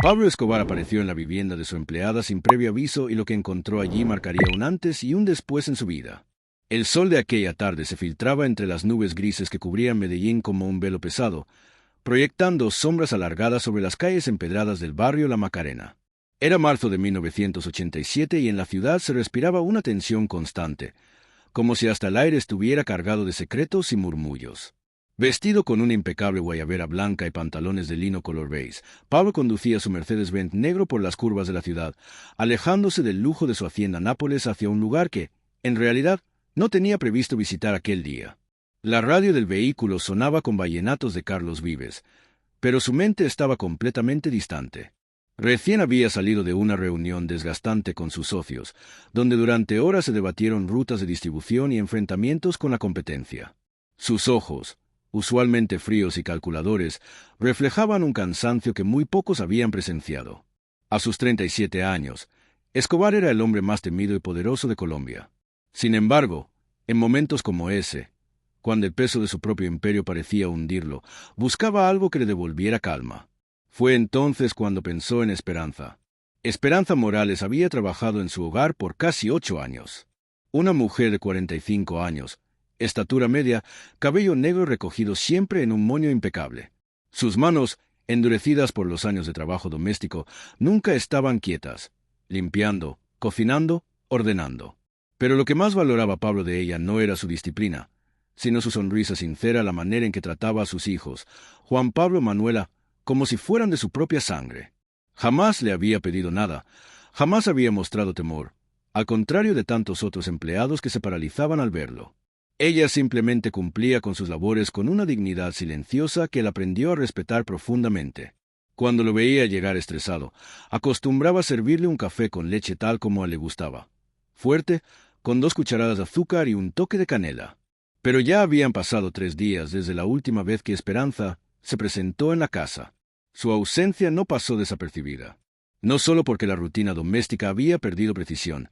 Pablo Escobar apareció en la vivienda de su empleada sin previo aviso y lo que encontró allí marcaría un antes y un después en su vida. El sol de aquella tarde se filtraba entre las nubes grises que cubrían Medellín como un velo pesado, proyectando sombras alargadas sobre las calles empedradas del barrio La Macarena. Era marzo de 1987 y en la ciudad se respiraba una tensión constante, como si hasta el aire estuviera cargado de secretos y murmullos. Vestido con una impecable guayabera blanca y pantalones de lino color beige, Pablo conducía su Mercedes-Benz negro por las curvas de la ciudad, alejándose del lujo de su hacienda Nápoles hacia un lugar que, en realidad, no tenía previsto visitar aquel día. La radio del vehículo sonaba con vallenatos de Carlos Vives, pero su mente estaba completamente distante. Recién había salido de una reunión desgastante con sus socios, donde durante horas se debatieron rutas de distribución y enfrentamientos con la competencia. Sus ojos, usualmente fríos y calculadores, reflejaban un cansancio que muy pocos habían presenciado. A sus 37 años, Escobar era el hombre más temido y poderoso de Colombia. Sin embargo, en momentos como ese, cuando el peso de su propio imperio parecía hundirlo, buscaba algo que le devolviera calma. Fue entonces cuando pensó en Esperanza. Esperanza Morales había trabajado en su hogar por casi 8 años. Una mujer de 45 años, estatura media, cabello negro recogido siempre en un moño impecable. Sus manos, endurecidas por los años de trabajo doméstico, nunca estaban quietas, limpiando, cocinando, ordenando. Pero lo que más valoraba Pablo de ella no era su disciplina, sino su sonrisa sincera, la manera en que trataba a sus hijos, Juan Pablo y Manuela, como si fueran de su propia sangre. Jamás le había pedido nada, jamás había mostrado temor, al contrario de tantos otros empleados que se paralizaban al verlo. Ella simplemente cumplía con sus labores con una dignidad silenciosa que él aprendió a respetar profundamente. Cuando lo veía llegar estresado, acostumbraba a servirle un café con leche tal como a él le gustaba, fuerte, con 2 cucharadas de azúcar y un toque de canela. Pero ya habían pasado 3 días desde la última vez que Esperanza se presentó en la casa. Su ausencia no pasó desapercibida. No solo porque la rutina doméstica había perdido precisión,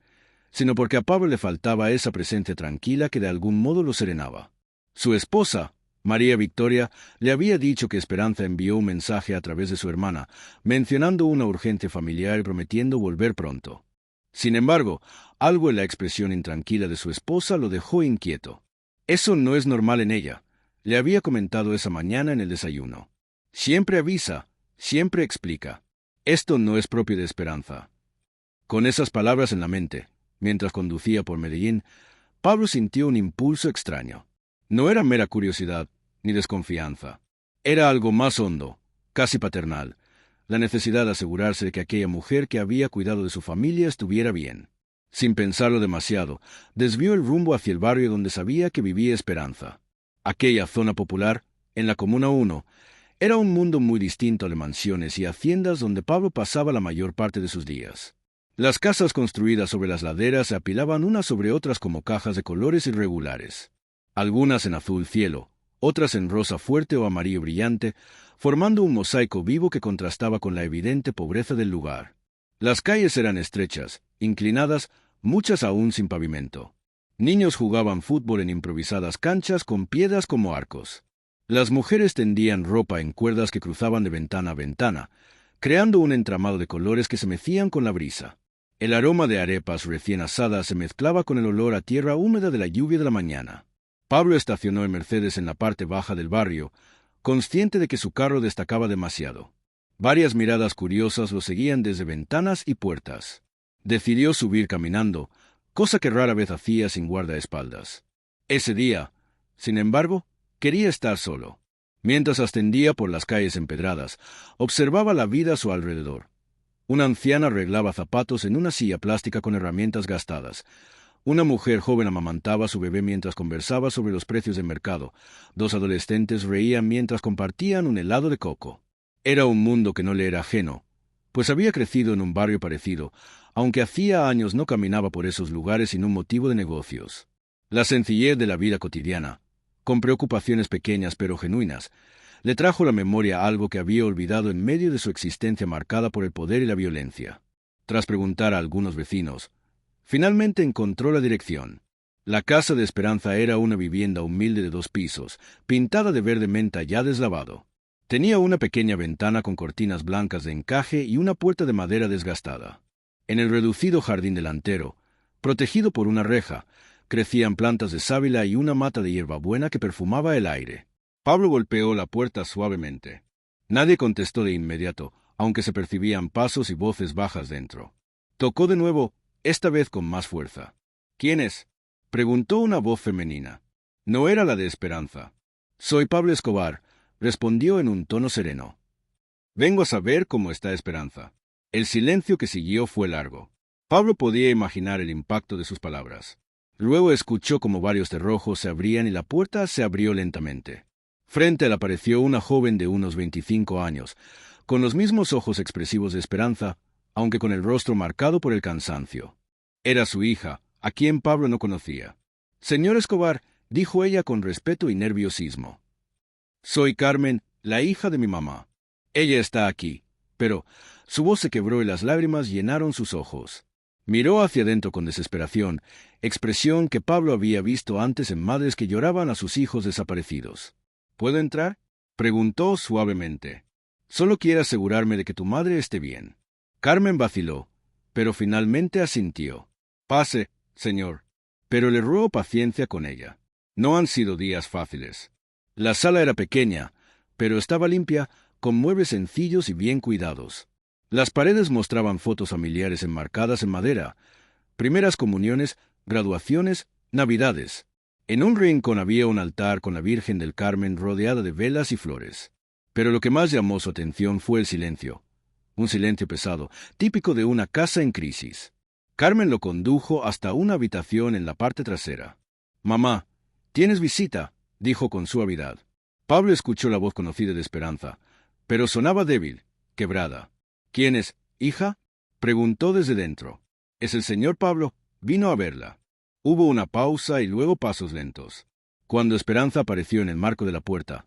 sino porque a Pablo le faltaba esa presencia tranquila que de algún modo lo serenaba. Su esposa, María Victoria, le había dicho que Esperanza envió un mensaje a través de su hermana, mencionando una urgencia familiar y prometiendo volver pronto. Sin embargo, algo en la expresión intranquila de su esposa lo dejó inquieto. Eso no es normal en ella, le había comentado esa mañana en el desayuno. Siempre avisa, siempre explica. Esto no es propio de Esperanza. Con esas palabras en la mente, mientras conducía por Medellín, Pablo sintió un impulso extraño. No era mera curiosidad, ni desconfianza. Era algo más hondo, casi paternal, la necesidad de asegurarse de que aquella mujer que había cuidado de su familia estuviera bien. Sin pensarlo demasiado, desvió el rumbo hacia el barrio donde sabía que vivía Esperanza. Aquella zona popular, en la Comuna 1, era un mundo muy distinto a las mansiones y haciendas donde Pablo pasaba la mayor parte de sus días. Las casas construidas sobre las laderas se apilaban unas sobre otras como cajas de colores irregulares. Algunas en azul cielo, otras en rosa fuerte o amarillo brillante, formando un mosaico vivo que contrastaba con la evidente pobreza del lugar. Las calles eran estrechas, inclinadas, muchas aún sin pavimento. Niños jugaban fútbol en improvisadas canchas con piedras como arcos. Las mujeres tendían ropa en cuerdas que cruzaban de ventana a ventana, creando un entramado de colores que se mecían con la brisa. El aroma de arepas recién asadas se mezclaba con el olor a tierra húmeda de la lluvia de la mañana. Pablo estacionó el Mercedes en la parte baja del barrio, consciente de que su carro destacaba demasiado. Varias miradas curiosas lo seguían desde ventanas y puertas. Decidió subir caminando, cosa que rara vez hacía sin guardaespaldas. Ese día, sin embargo, quería estar solo. Mientras ascendía por las calles empedradas, observaba la vida a su alrededor. Una anciana arreglaba zapatos en una silla plástica con herramientas gastadas. Una mujer joven amamantaba a su bebé mientras conversaba sobre los precios del mercado. 2 adolescentes reían mientras compartían un helado de coco. Era un mundo que no le era ajeno, pues había crecido en un barrio parecido, aunque hacía años no caminaba por esos lugares sin un motivo de negocios. La sencillez de la vida cotidiana, con preocupaciones pequeñas pero genuinas, le trajo a la memoria algo que había olvidado en medio de su existencia marcada por el poder y la violencia. Tras preguntar a algunos vecinos, finalmente encontró la dirección. La casa de Esperanza era una vivienda humilde de 2 pisos, pintada de verde menta ya deslavado. Tenía una pequeña ventana con cortinas blancas de encaje y una puerta de madera desgastada. En el reducido jardín delantero, protegido por una reja, crecían plantas de sábila y una mata de hierbabuena que perfumaba el aire. Pablo golpeó la puerta suavemente. Nadie contestó de inmediato, aunque se percibían pasos y voces bajas dentro. Tocó de nuevo, esta vez con más fuerza. —¿Quién es? —preguntó una voz femenina. No era la de Esperanza. —Soy Pablo Escobar —respondió en un tono sereno. —Vengo a saber cómo está Esperanza. El silencio que siguió fue largo. Pablo podía imaginar el impacto de sus palabras. Luego escuchó como varios cerrojos se abrían y la puerta se abrió lentamente. Frente a él apareció una joven de unos 25 años, con los mismos ojos expresivos de Esperanza, aunque con el rostro marcado por el cansancio. Era su hija, a quien Pablo no conocía. —Señor Escobar —dijo ella con respeto y nerviosismo—. Soy Carmen, la hija de mi mamá. Ella está aquí. Pero su voz se quebró y las lágrimas llenaron sus ojos. Miró hacia adentro con desesperación, expresión que Pablo había visto antes en madres que lloraban a sus hijos desaparecidos. —¿Puedo entrar? —preguntó suavemente. Solo quiero asegurarme de que tu madre esté bien. Carmen vaciló, pero finalmente asintió. —Pase, señor. Pero le ruego paciencia con ella. No han sido días fáciles. La sala era pequeña, pero estaba limpia, con muebles sencillos y bien cuidados. Las paredes mostraban fotos familiares enmarcadas en madera, primeras comuniones, graduaciones, navidades. En un rincón había un altar con la Virgen del Carmen rodeada de velas y flores. Pero lo que más llamó su atención fue el silencio. Un silencio pesado, típico de una casa en crisis. Carmen lo condujo hasta una habitación en la parte trasera. —Mamá, ¿tienes visita? —dijo con suavidad. Pablo escuchó la voz conocida de Esperanza, pero sonaba débil, quebrada. —¿Quién es, hija? —preguntó desde dentro. —Es el señor Pablo. Vino a verla. Hubo una pausa y luego pasos lentos. Cuando Esperanza apareció en el marco de la puerta,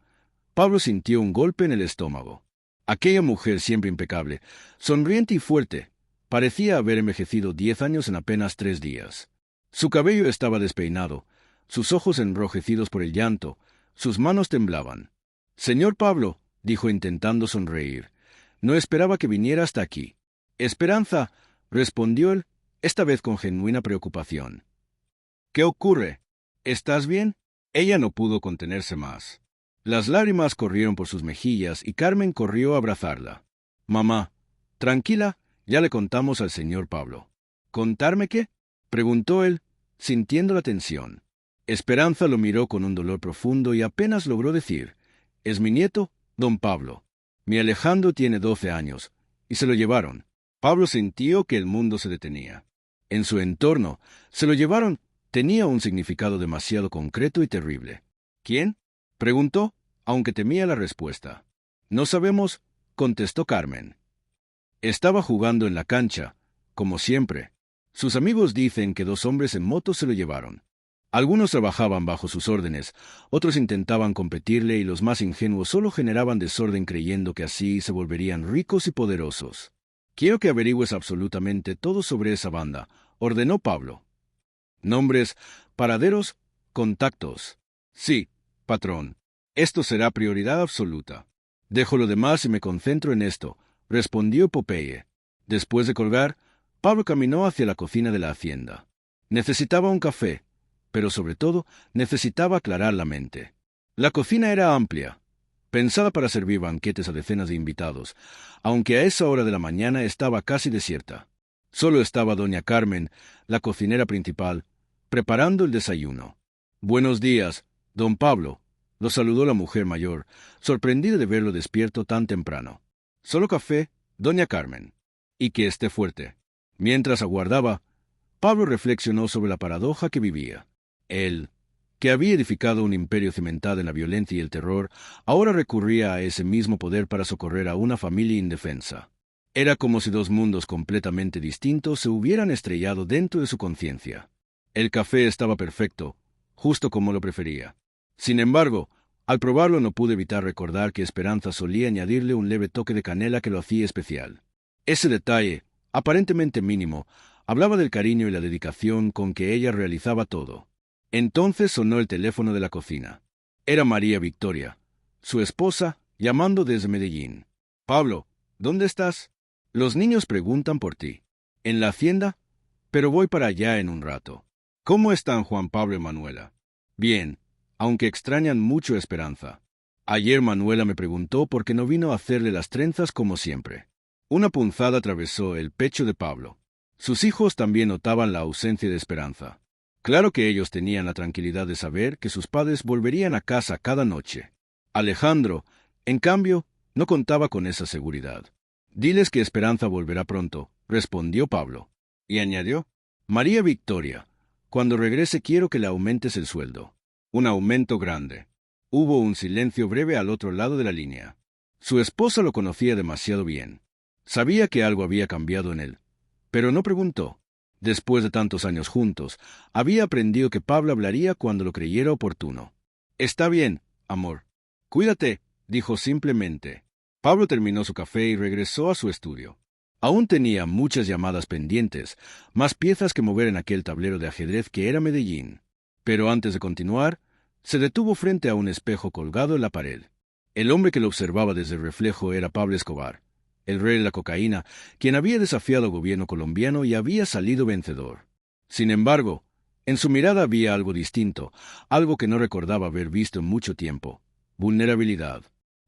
Pablo sintió un golpe en el estómago. Aquella mujer siempre impecable, sonriente y fuerte, parecía haber envejecido 10 años en apenas 3 días. Su cabello estaba despeinado, sus ojos enrojecidos por el llanto, sus manos temblaban. —Señor Pablo —dijo intentando sonreír—, no esperaba que viniera hasta aquí. —Esperanza —respondió él, esta vez con genuina preocupación. —¿Qué ocurre? ¿Estás bien? Ella no pudo contenerse más. Las lágrimas corrieron por sus mejillas y Carmen corrió a abrazarla. —Mamá, tranquila, ya le contamos al señor Pablo. —¿Contarme qué? —preguntó él, sintiendo la tensión. Esperanza lo miró con un dolor profundo y apenas logró decir: —Es mi nieto, don Pablo. Mi Alejandro tiene 12 años, y se lo llevaron. Pablo sintió que el mundo se detenía. En su entorno, se lo llevaron, tenía un significado demasiado concreto y terrible. —¿Quién? —preguntó, aunque temía la respuesta. —No sabemos —contestó Carmen. Estaba jugando en la cancha, como siempre. Sus amigos dicen que 2 hombres en moto se lo llevaron. Algunos trabajaban bajo sus órdenes, otros intentaban competirle y los más ingenuos solo generaban desorden creyendo que así se volverían ricos y poderosos. —Quiero que averigües absolutamente todo sobre esa banda —ordenó Pablo. —Nombres, paraderos, contactos. —Sí, patrón. Esto será prioridad absoluta. —Dejo lo demás y me concentro en esto —respondió Popeye. Después de colgar, Pablo caminó hacia la cocina de la hacienda. Necesitaba un café, pero sobre todo necesitaba aclarar la mente. La cocina era amplia, pensada para servir banquetes a decenas de invitados, aunque a esa hora de la mañana estaba casi desierta. Solo estaba doña Carmen, la cocinera principal, preparando el desayuno. —Buenos días, don Pablo —lo saludó la mujer mayor, sorprendida de verlo despierto tan temprano. —Solo café, doña Carmen. —Y que esté fuerte. Mientras aguardaba, Pablo reflexionó sobre la paradoja que vivía. Él, que había edificado un imperio cimentado en la violencia y el terror, ahora recurría a ese mismo poder para socorrer a una familia indefensa. Era como si 2 mundos completamente distintos se hubieran estrellado dentro de su conciencia. El café estaba perfecto, justo como lo prefería. Sin embargo, al probarlo no pude evitar recordar que Esperanza solía añadirle un leve toque de canela que lo hacía especial. Ese detalle, aparentemente mínimo, hablaba del cariño y la dedicación con que ella realizaba todo. Entonces sonó el teléfono de la cocina. Era María Victoria, su esposa, llamando desde Medellín. Pablo, ¿dónde estás? Los niños preguntan por ti. ¿En la hacienda? Pero voy para allá en un rato. ¿Cómo están Juan Pablo y Manuela? Bien, aunque extrañan mucho a Esperanza. Ayer Manuela me preguntó por qué no vino a hacerle las trenzas como siempre. Una punzada atravesó el pecho de Pablo. Sus hijos también notaban la ausencia de Esperanza. Claro que ellos tenían la tranquilidad de saber que sus padres volverían a casa cada noche. Alejandro, en cambio, no contaba con esa seguridad. Diles que Esperanza volverá pronto, respondió Pablo. Y añadió, María Victoria, cuando regrese quiero que le aumentes el sueldo. Un aumento grande. Hubo un silencio breve al otro lado de la línea. Su esposa lo conocía demasiado bien. Sabía que algo había cambiado en él, pero no preguntó. Después de tantos años juntos, había aprendido que Pablo hablaría cuando lo creyera oportuno. Está bien, amor. Cuídate, dijo simplemente. Pablo terminó su café y regresó a su estudio. Aún tenía muchas llamadas pendientes, más piezas que mover en aquel tablero de ajedrez que era Medellín. Pero antes de continuar, se detuvo frente a un espejo colgado en la pared. El hombre que lo observaba desde el reflejo era Pablo Escobar, el rey de la cocaína, quien había desafiado al gobierno colombiano y había salido vencedor. Sin embargo, en su mirada había algo distinto, algo que no recordaba haber visto en mucho tiempo: vulnerabilidad.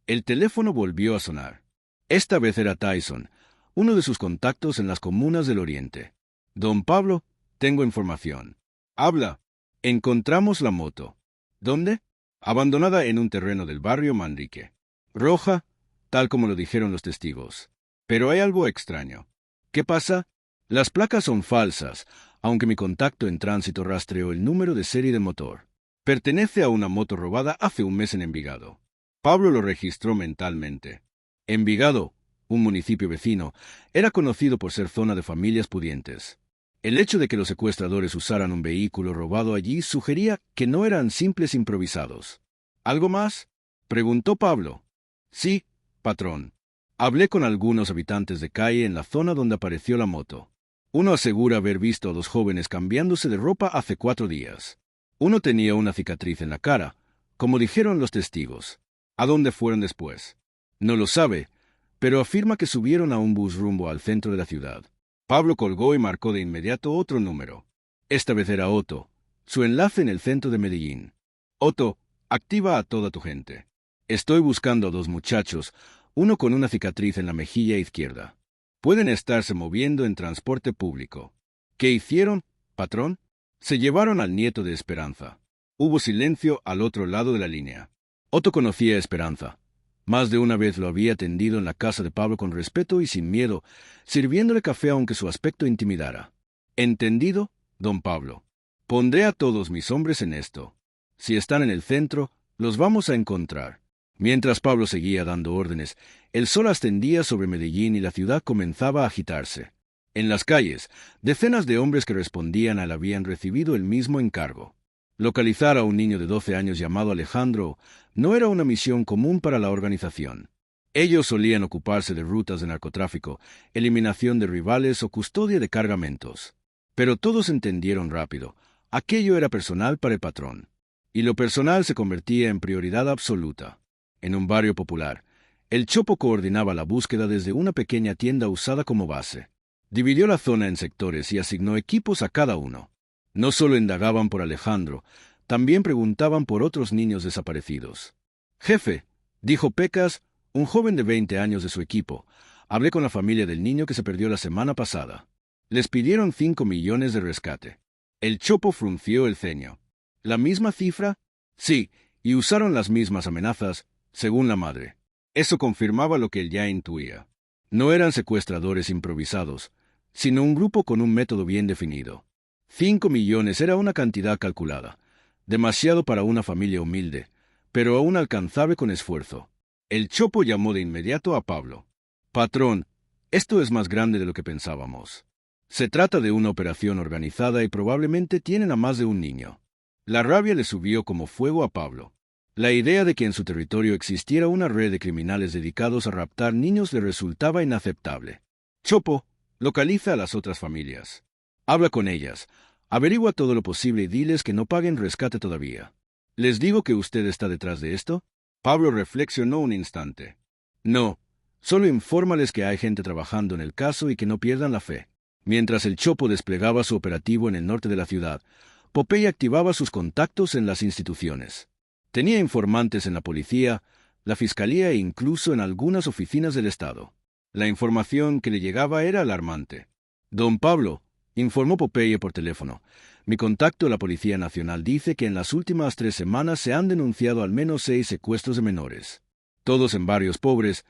El teléfono volvió a sonar. Esta vez era Tyson, uno de sus contactos en las comunas del Oriente. Don Pablo, tengo información. Habla. Encontramos la moto. ¿Dónde? Abandonada en un terreno del barrio Manrique. Roja, tal como lo dijeron los testigos. Pero hay algo extraño. ¿Qué pasa? Las placas son falsas, aunque mi contacto en tránsito rastreó el número de serie del motor. Pertenece a una moto robada hace un mes en Envigado. Pablo lo registró mentalmente. Envigado, un municipio vecino, era conocido por ser zona de familias pudientes. El hecho de que los secuestradores usaran un vehículo robado allí sugería que no eran simples improvisados. ¿Algo más? Preguntó Pablo. Sí, patrón. Hablé con algunos habitantes de calle en la zona donde apareció la moto. Uno asegura haber visto a dos jóvenes cambiándose de ropa hace 4 días. Uno tenía una cicatriz en la cara, como dijeron los testigos. ¿A dónde fueron después? No lo sabe, pero afirma que subieron a un bus rumbo al centro de la ciudad. Pablo colgó y marcó de inmediato otro número. Esta vez era Otto, su enlace en el centro de Medellín. Otto, activa a toda tu gente. Estoy buscando a 2 muchachos, uno con una cicatriz en la mejilla izquierda. Pueden estarse moviendo en transporte público. ¿Qué hicieron, patrón? Se llevaron al nieto de Esperanza. Hubo silencio al otro lado de la línea. Otto conocía a Esperanza. Más de una vez lo había atendido en la casa de Pablo con respeto y sin miedo, sirviéndole café aunque su aspecto intimidara. ¿Entendido, don Pablo? Pondré a todos mis hombres en esto. Si están en el centro, los vamos a encontrar. Mientras Pablo seguía dando órdenes, el sol ascendía sobre Medellín y la ciudad comenzaba a agitarse. En las calles, decenas de hombres que respondían a él habían recibido el mismo encargo. Localizar a un niño de 12 años llamado Alejandro no era una misión común para la organización. Ellos solían ocuparse de rutas de narcotráfico, eliminación de rivales o custodia de cargamentos. Pero todos entendieron rápido, aquello era personal para el patrón. Y lo personal se convertía en prioridad absoluta. En un barrio popular, el Chopo coordinaba la búsqueda desde una pequeña tienda usada como base. Dividió la zona en sectores y asignó equipos a cada uno. No solo indagaban por Alejandro, también preguntaban por otros niños desaparecidos. Jefe, dijo Pecas, un joven de 20 años de su equipo, hablé con la familia del niño que se perdió la semana pasada. Les pidieron 5 millones de rescate. El Chopo frunció el ceño. ¿La misma cifra? Sí, y usaron las mismas amenazas, según la madre. Eso confirmaba lo que él ya intuía. No eran secuestradores improvisados, sino un grupo con un método bien definido. 5 millones era una cantidad calculada, demasiado para una familia humilde, pero aún alcanzable con esfuerzo. El Chopo llamó de inmediato a Pablo. Patrón, esto es más grande de lo que pensábamos. Se trata de una operación organizada y probablemente tienen a más de un niño. La rabia le subió como fuego a Pablo. La idea de que en su territorio existiera una red de criminales dedicados a raptar niños le resultaba inaceptable. Chopo, localiza a las otras familias. Habla con ellas, averigua todo lo posible y diles que no paguen rescate todavía. ¿Les digo que usted está detrás de esto? Pablo reflexionó un instante. No, solo infórmales que hay gente trabajando en el caso y que no pierdan la fe. Mientras el Chopo desplegaba su operativo en el norte de la ciudad, Popeye activaba sus contactos en las instituciones. Tenía informantes en la policía, la fiscalía e incluso en algunas oficinas del Estado. La información que le llegaba era alarmante. Don Pablo, informó Popeye por teléfono, mi contacto de la Policía Nacional dice que en las últimas 3 semanas se han denunciado al menos 6 secuestros de menores. Todos en barrios pobres,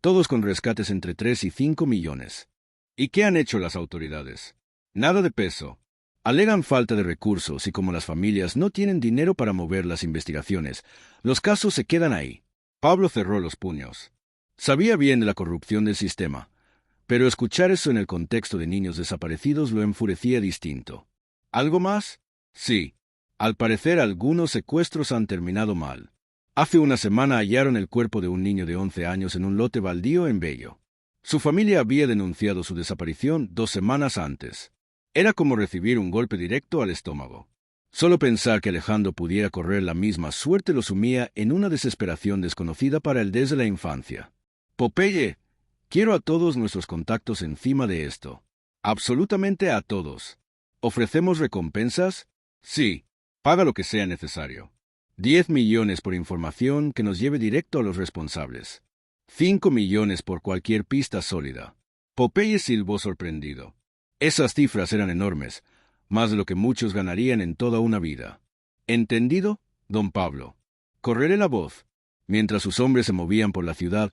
todos con rescates entre 3 y 5 millones. ¿Y qué han hecho las autoridades? Nada de peso. Alegan falta de recursos y como las familias no tienen dinero para mover las investigaciones, los casos se quedan ahí. Pablo cerró los puños. Sabía bien de la corrupción del sistema, pero escuchar eso en el contexto de niños desaparecidos lo enfurecía distinto. ¿Algo más? Sí. Al parecer algunos secuestros han terminado mal. Hace una semana hallaron el cuerpo de un niño de 11 años en un lote baldío en Bello. Su familia había denunciado su desaparición 2 semanas antes. Era como recibir un golpe directo al estómago. Solo pensar que Alejandro pudiera correr la misma suerte lo sumía en una desesperación desconocida para él desde la infancia. Popeye, quiero a todos nuestros contactos encima de esto. Absolutamente a todos. ¿Ofrecemos recompensas? Sí. Paga lo que sea necesario. 10 millones por información que nos lleve directo a los responsables. 5 millones por cualquier pista sólida. Popeye silbó sorprendido. Esas cifras eran enormes, más de lo que muchos ganarían en toda una vida. ¿Entendido, don Pablo? Correré la voz. Mientras sus hombres se movían por la ciudad,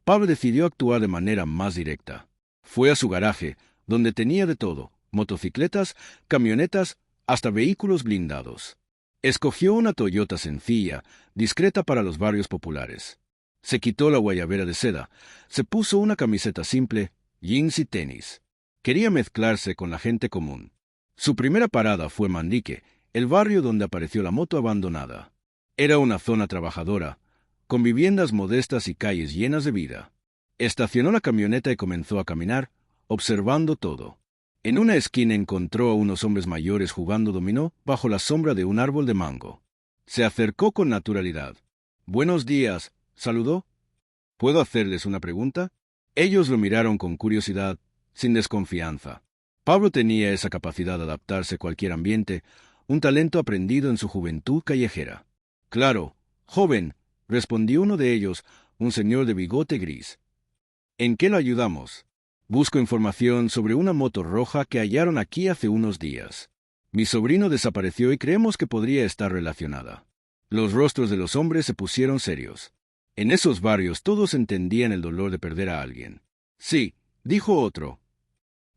Pablo decidió actuar de manera más directa. Fue a su garaje, donde tenía de todo, motocicletas, camionetas, hasta vehículos blindados. Escogió una Toyota sencilla, discreta para los barrios populares. Se quitó la guayabera de seda, se puso una camiseta simple, jeans y tenis. Quería mezclarse con la gente común. Su primera parada fue Manrique, el barrio donde apareció la moto abandonada. Era una zona trabajadora, con viviendas modestas y calles llenas de vida. Estacionó la camioneta y comenzó a caminar, observando todo. En una esquina encontró a unos hombres mayores jugando dominó bajo la sombra de un árbol de mango. Se acercó con naturalidad. «Buenos días», saludó. «¿Puedo hacerles una pregunta?» Ellos lo miraron con curiosidad, sin desconfianza. Pablo tenía esa capacidad de adaptarse a cualquier ambiente, un talento aprendido en su juventud callejera. «Claro, joven», respondió uno de ellos, un señor de bigote gris. «¿En qué lo ayudamos?» «Busco información sobre una moto roja que hallaron aquí hace unos días. Mi sobrino desapareció y creemos que podría estar relacionada». Los rostros de los hombres se pusieron serios. En esos barrios todos entendían el dolor de perder a alguien. «Sí», dijo otro.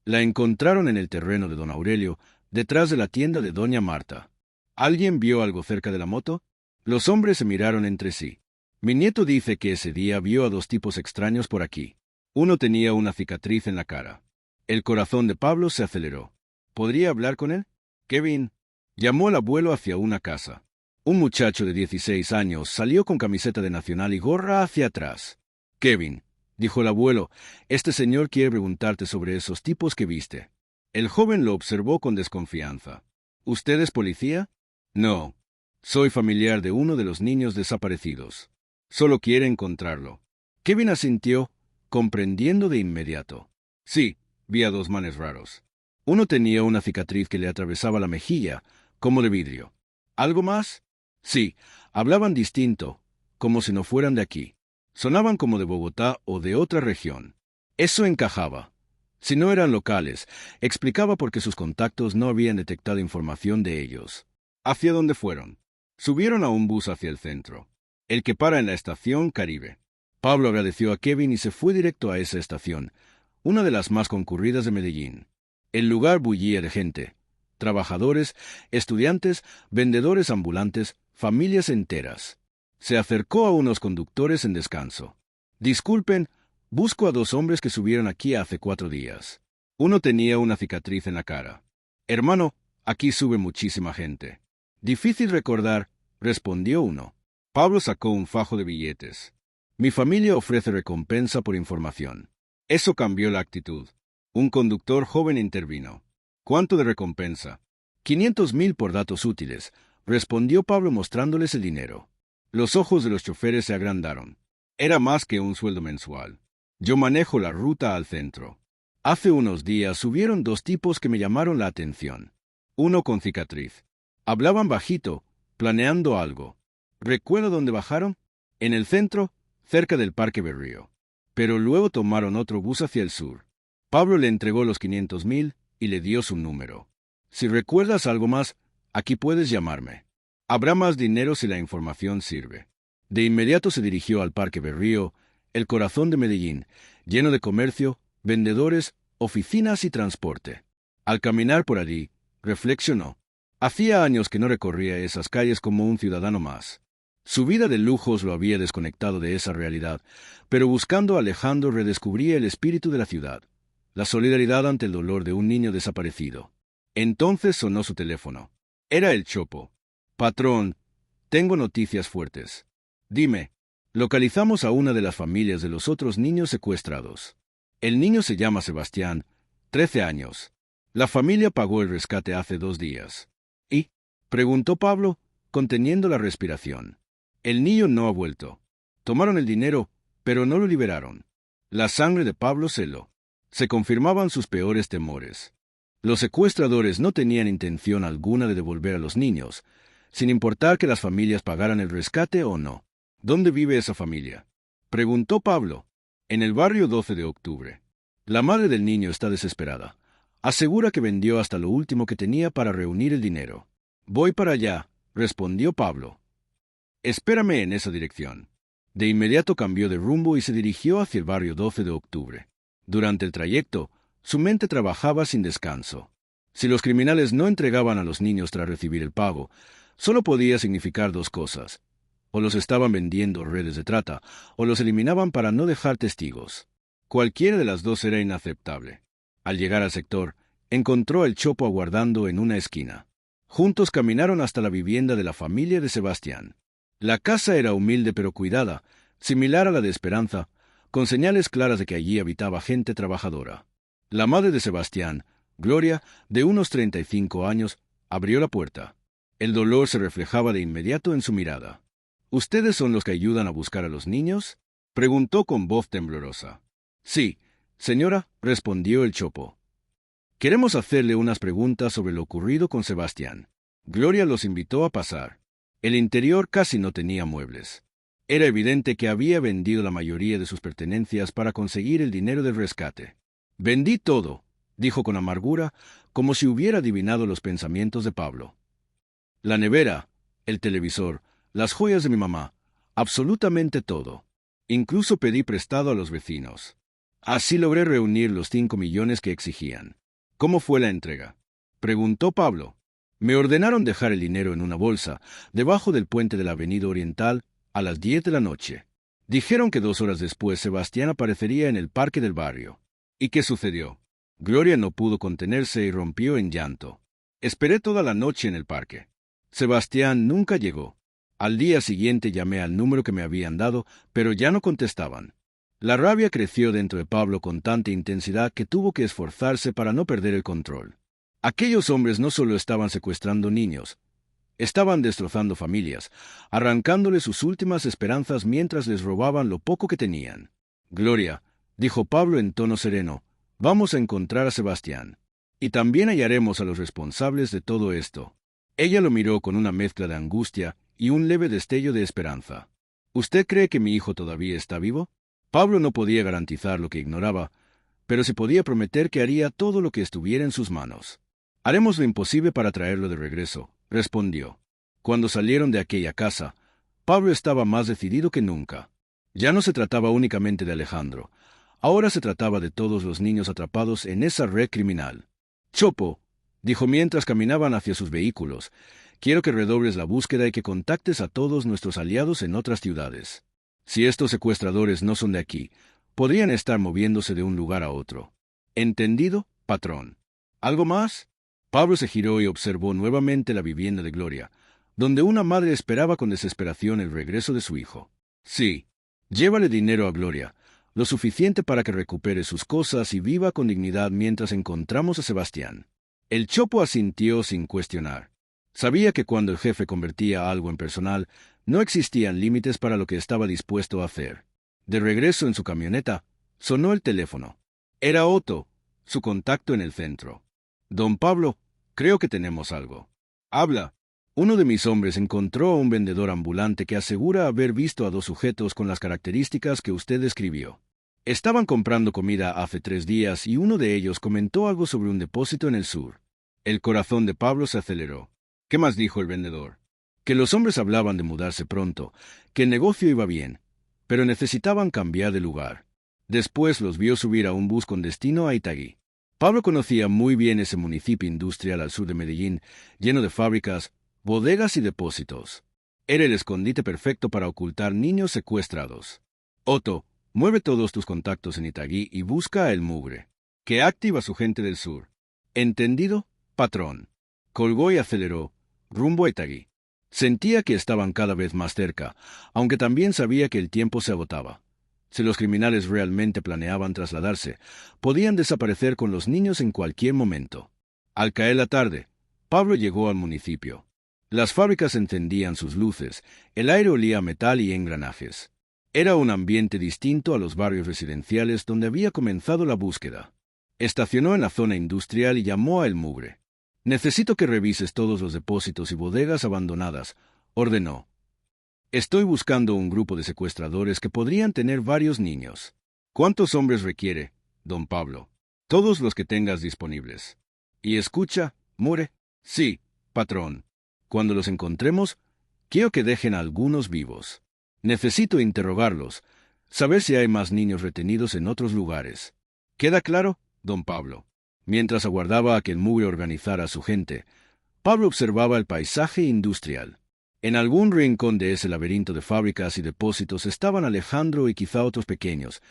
«La encontraron en el terreno de don Aurelio, detrás de la tienda de doña Marta». «¿Alguien vio algo cerca de la moto?» Los hombres se miraron entre sí. «Mi nieto dice que ese día vio a 2 tipos extraños por aquí. Uno tenía una cicatriz en la cara». El corazón de Pablo se aceleró. ¿Podría hablar con él? Kevin llamó al abuelo hacia una casa. Un muchacho de 16 años salió con camiseta de Nacional y gorra hacia atrás. «Kevin», dijo el abuelo, «este señor quiere preguntarte sobre esos tipos que viste». El joven lo observó con desconfianza. «¿Usted es policía?» «No. Soy familiar de uno de los niños desaparecidos. Solo quiere encontrarlo». Kevin asintió, comprendiendo de inmediato. «Sí, vi a 2 manes raros. Uno tenía una cicatriz que le atravesaba la mejilla, como de vidrio. ¿Algo más?» «Sí, hablaban distinto, como si no fueran de aquí. Sonaban como de Bogotá o de otra región». Eso encajaba. Si no eran locales, explicaba por qué sus contactos no habían detectado información de ellos. ¿Hacia dónde fueron? Subieron a un bus hacia el centro, el que para en la estación Caribe. Pablo agradeció a Kevin y se fue directo a esa estación, una de las más concurridas de Medellín. El lugar bullía de gente, trabajadores, estudiantes, vendedores ambulantes, familias enteras. Se acercó a unos conductores en descanso. «Disculpen, busco a 2 hombres que subieron aquí hace 4 días. Uno tenía una cicatriz en la cara». «Hermano, aquí sube muchísima gente». «Difícil recordar», respondió uno. Pablo sacó un fajo de billetes. «Mi familia ofrece recompensa por información». Eso cambió la actitud. Un conductor joven intervino. «¿Cuánto de recompensa?» 500.000 por datos útiles», respondió Pablo mostrándoles el dinero. Los ojos de los choferes se agrandaron. Era más que un sueldo mensual. Yo manejo la ruta al centro. Hace unos días subieron dos tipos que me llamaron la atención. Uno con cicatriz. Hablaban bajito, planeando algo. ¿Recuerda dónde bajaron? En el centro, cerca del Parque Berrío. Pero luego tomaron otro bus hacia el sur. Pablo le entregó los 500,000 y le dio su número. Si recuerdas algo más, aquí puedes llamarme. Habrá más dinero si la información sirve. De inmediato se dirigió al Parque Berrío, el corazón de Medellín, lleno de comercio, vendedores, oficinas y transporte. Al caminar por allí, reflexionó. Hacía años que no recorría esas calles como un ciudadano más. Su vida de lujos lo había desconectado de esa realidad, pero buscando a Alejandro redescubría el espíritu de la ciudad, la solidaridad ante el dolor de un niño desaparecido. Entonces sonó su teléfono. Era el Chopo. Patrón, tengo noticias fuertes. Dime, localizamos a una de las familias de los otros niños secuestrados. El niño se llama Sebastián, 13 años. La familia pagó el rescate hace 2 días. ¿Y? Preguntó Pablo, conteniendo la respiración. El niño no ha vuelto. Tomaron el dinero, pero no lo liberaron. La sangre de Pablo se heló. Se confirmaban sus peores temores. Los secuestradores no tenían intención alguna de devolver a los niños, sin importar que las familias pagaran el rescate o no. ¿Dónde vive esa familia? Preguntó Pablo. En el barrio 12 de octubre. La madre del niño está desesperada. Asegura que vendió hasta lo último que tenía para reunir el dinero. Voy para allá, respondió Pablo. Espérame en esa dirección. De inmediato cambió de rumbo y se dirigió hacia el barrio 12 de octubre. Durante el trayecto, su mente trabajaba sin descanso. Si los criminales no entregaban a los niños tras recibir el pago, solo podía significar 2 cosas. O los estaban vendiendo redes de trata, o los eliminaban para no dejar testigos. Cualquiera de las dos era inaceptable. Al llegar al sector, encontró al Chopo aguardando en una esquina. Juntos caminaron hasta la vivienda de la familia de Sebastián. La casa era humilde pero cuidada, similar a la de Esperanza, con señales claras de que allí habitaba gente trabajadora. La madre de Sebastián, Gloria, de unos 35 años, abrió la puerta. El dolor se reflejaba de inmediato en su mirada. ¿Ustedes son los que ayudan a buscar a los niños? Preguntó con voz temblorosa. Sí, señora, respondió el Chopo. Queremos hacerle unas preguntas sobre lo ocurrido con Sebastián. Gloria los invitó a pasar. El interior casi no tenía muebles. Era evidente que había vendido la mayoría de sus pertenencias para conseguir el dinero del rescate. Vendí todo, dijo con amargura, como si hubiera adivinado los pensamientos de Pablo. La nevera, el televisor, las joyas de mi mamá, absolutamente todo. Incluso pedí prestado a los vecinos. Así logré reunir los 5 millones que exigían. ¿Cómo fue la entrega? Preguntó Pablo. Me ordenaron dejar el dinero en una bolsa, debajo del puente de la Avenida Oriental, a las 10 de la noche. Dijeron que 2 horas después Sebastián aparecería en el parque del barrio. ¿Y qué sucedió? Gloria no pudo contenerse y rompió en llanto. Esperé toda la noche en el parque. Sebastián nunca llegó. Al día siguiente llamé al número que me habían dado, pero ya no contestaban. La rabia creció dentro de Pablo con tanta intensidad que tuvo que esforzarse para no perder el control. Aquellos hombres no solo estaban secuestrando niños, estaban destrozando familias, arrancándoles sus últimas esperanzas mientras les robaban lo poco que tenían. Gloria, dijo Pablo en tono sereno, vamos a encontrar a Sebastián. Y también hallaremos a los responsables de todo esto. Ella lo miró con una mezcla de angustia y un leve destello de esperanza. ¿Usted cree que mi hijo todavía está vivo? Pablo no podía garantizar lo que ignoraba, pero se podía prometer que haría todo lo que estuviera en sus manos. Haremos lo imposible para traerlo de regreso, respondió. Cuando salieron de aquella casa, Pablo estaba más decidido que nunca. Ya no se trataba únicamente de Alejandro, ahora se trataba de todos los niños atrapados en esa red criminal. Chopo, dijo mientras caminaban hacia sus vehículos, quiero que redobles la búsqueda y que contactes a todos nuestros aliados en otras ciudades. Si estos secuestradores no son de aquí, podrían estar moviéndose de un lugar a otro. ¿Entendido, patrón? ¿Algo más? Pablo se giró y observó nuevamente la vivienda de Gloria, donde una madre esperaba con desesperación el regreso de su hijo. Sí, llévale dinero a Gloria, lo suficiente para que recupere sus cosas y viva con dignidad mientras encontramos a Sebastián. El Chopo asintió sin cuestionar. Sabía que cuando el jefe convertía algo en personal, No existían límites para lo que estaba dispuesto a hacer. De regreso en su camioneta, sonó el teléfono. Era Otto, su contacto en el centro. Don Pablo, creo que tenemos algo. Habla. Uno de mis hombres encontró a un vendedor ambulante que asegura haber visto a dos sujetos con las características que usted describió. Estaban comprando comida hace 3 días y uno de ellos comentó algo sobre un depósito en el sur. El corazón de Pablo se aceleró. ¿Qué más dijo el vendedor? Que los hombres hablaban de mudarse pronto, que el negocio iba bien, pero necesitaban cambiar de lugar. Después los vio subir a un bus con destino a Itagüí. Pablo conocía muy bien ese municipio industrial al sur de Medellín, lleno de fábricas, bodegas y depósitos. Era el escondite perfecto para ocultar niños secuestrados. Otto, mueve todos tus contactos en Itagüí y busca a El Mugre, que activa a su gente del sur. ¿Entendido, patrón? Colgó y aceleró, rumbo a Itagüí. Sentía que estaban cada vez más cerca, aunque también sabía que el tiempo se agotaba. Si los criminales realmente planeaban trasladarse, podían desaparecer con los niños en cualquier momento. Al caer la tarde, Pablo llegó al municipio. Las fábricas encendían sus luces, el aire olía a metal y engranajes. Era un ambiente distinto a los barrios residenciales donde había comenzado la búsqueda. Estacionó en la zona industrial y llamó a El Mugre. «Necesito que revises todos los depósitos y bodegas abandonadas», ordenó. «Estoy buscando un grupo de secuestradores que podrían tener varios niños». «¿Cuántos hombres requiere, don Pablo?» «Todos los que tengas disponibles». «¿Y escucha, Mugre?» «Sí, patrón. Cuando los encontremos, quiero que dejen a algunos vivos. Necesito interrogarlos, saber si hay más niños retenidos en otros lugares». «¿Queda claro, don Pablo?» Mientras aguardaba a que el Mugre organizara a su gente, Pablo observaba el paisaje industrial. En algún rincón de ese laberinto de fábricas y depósitos estaban Alejandro y quizá otros pequeños,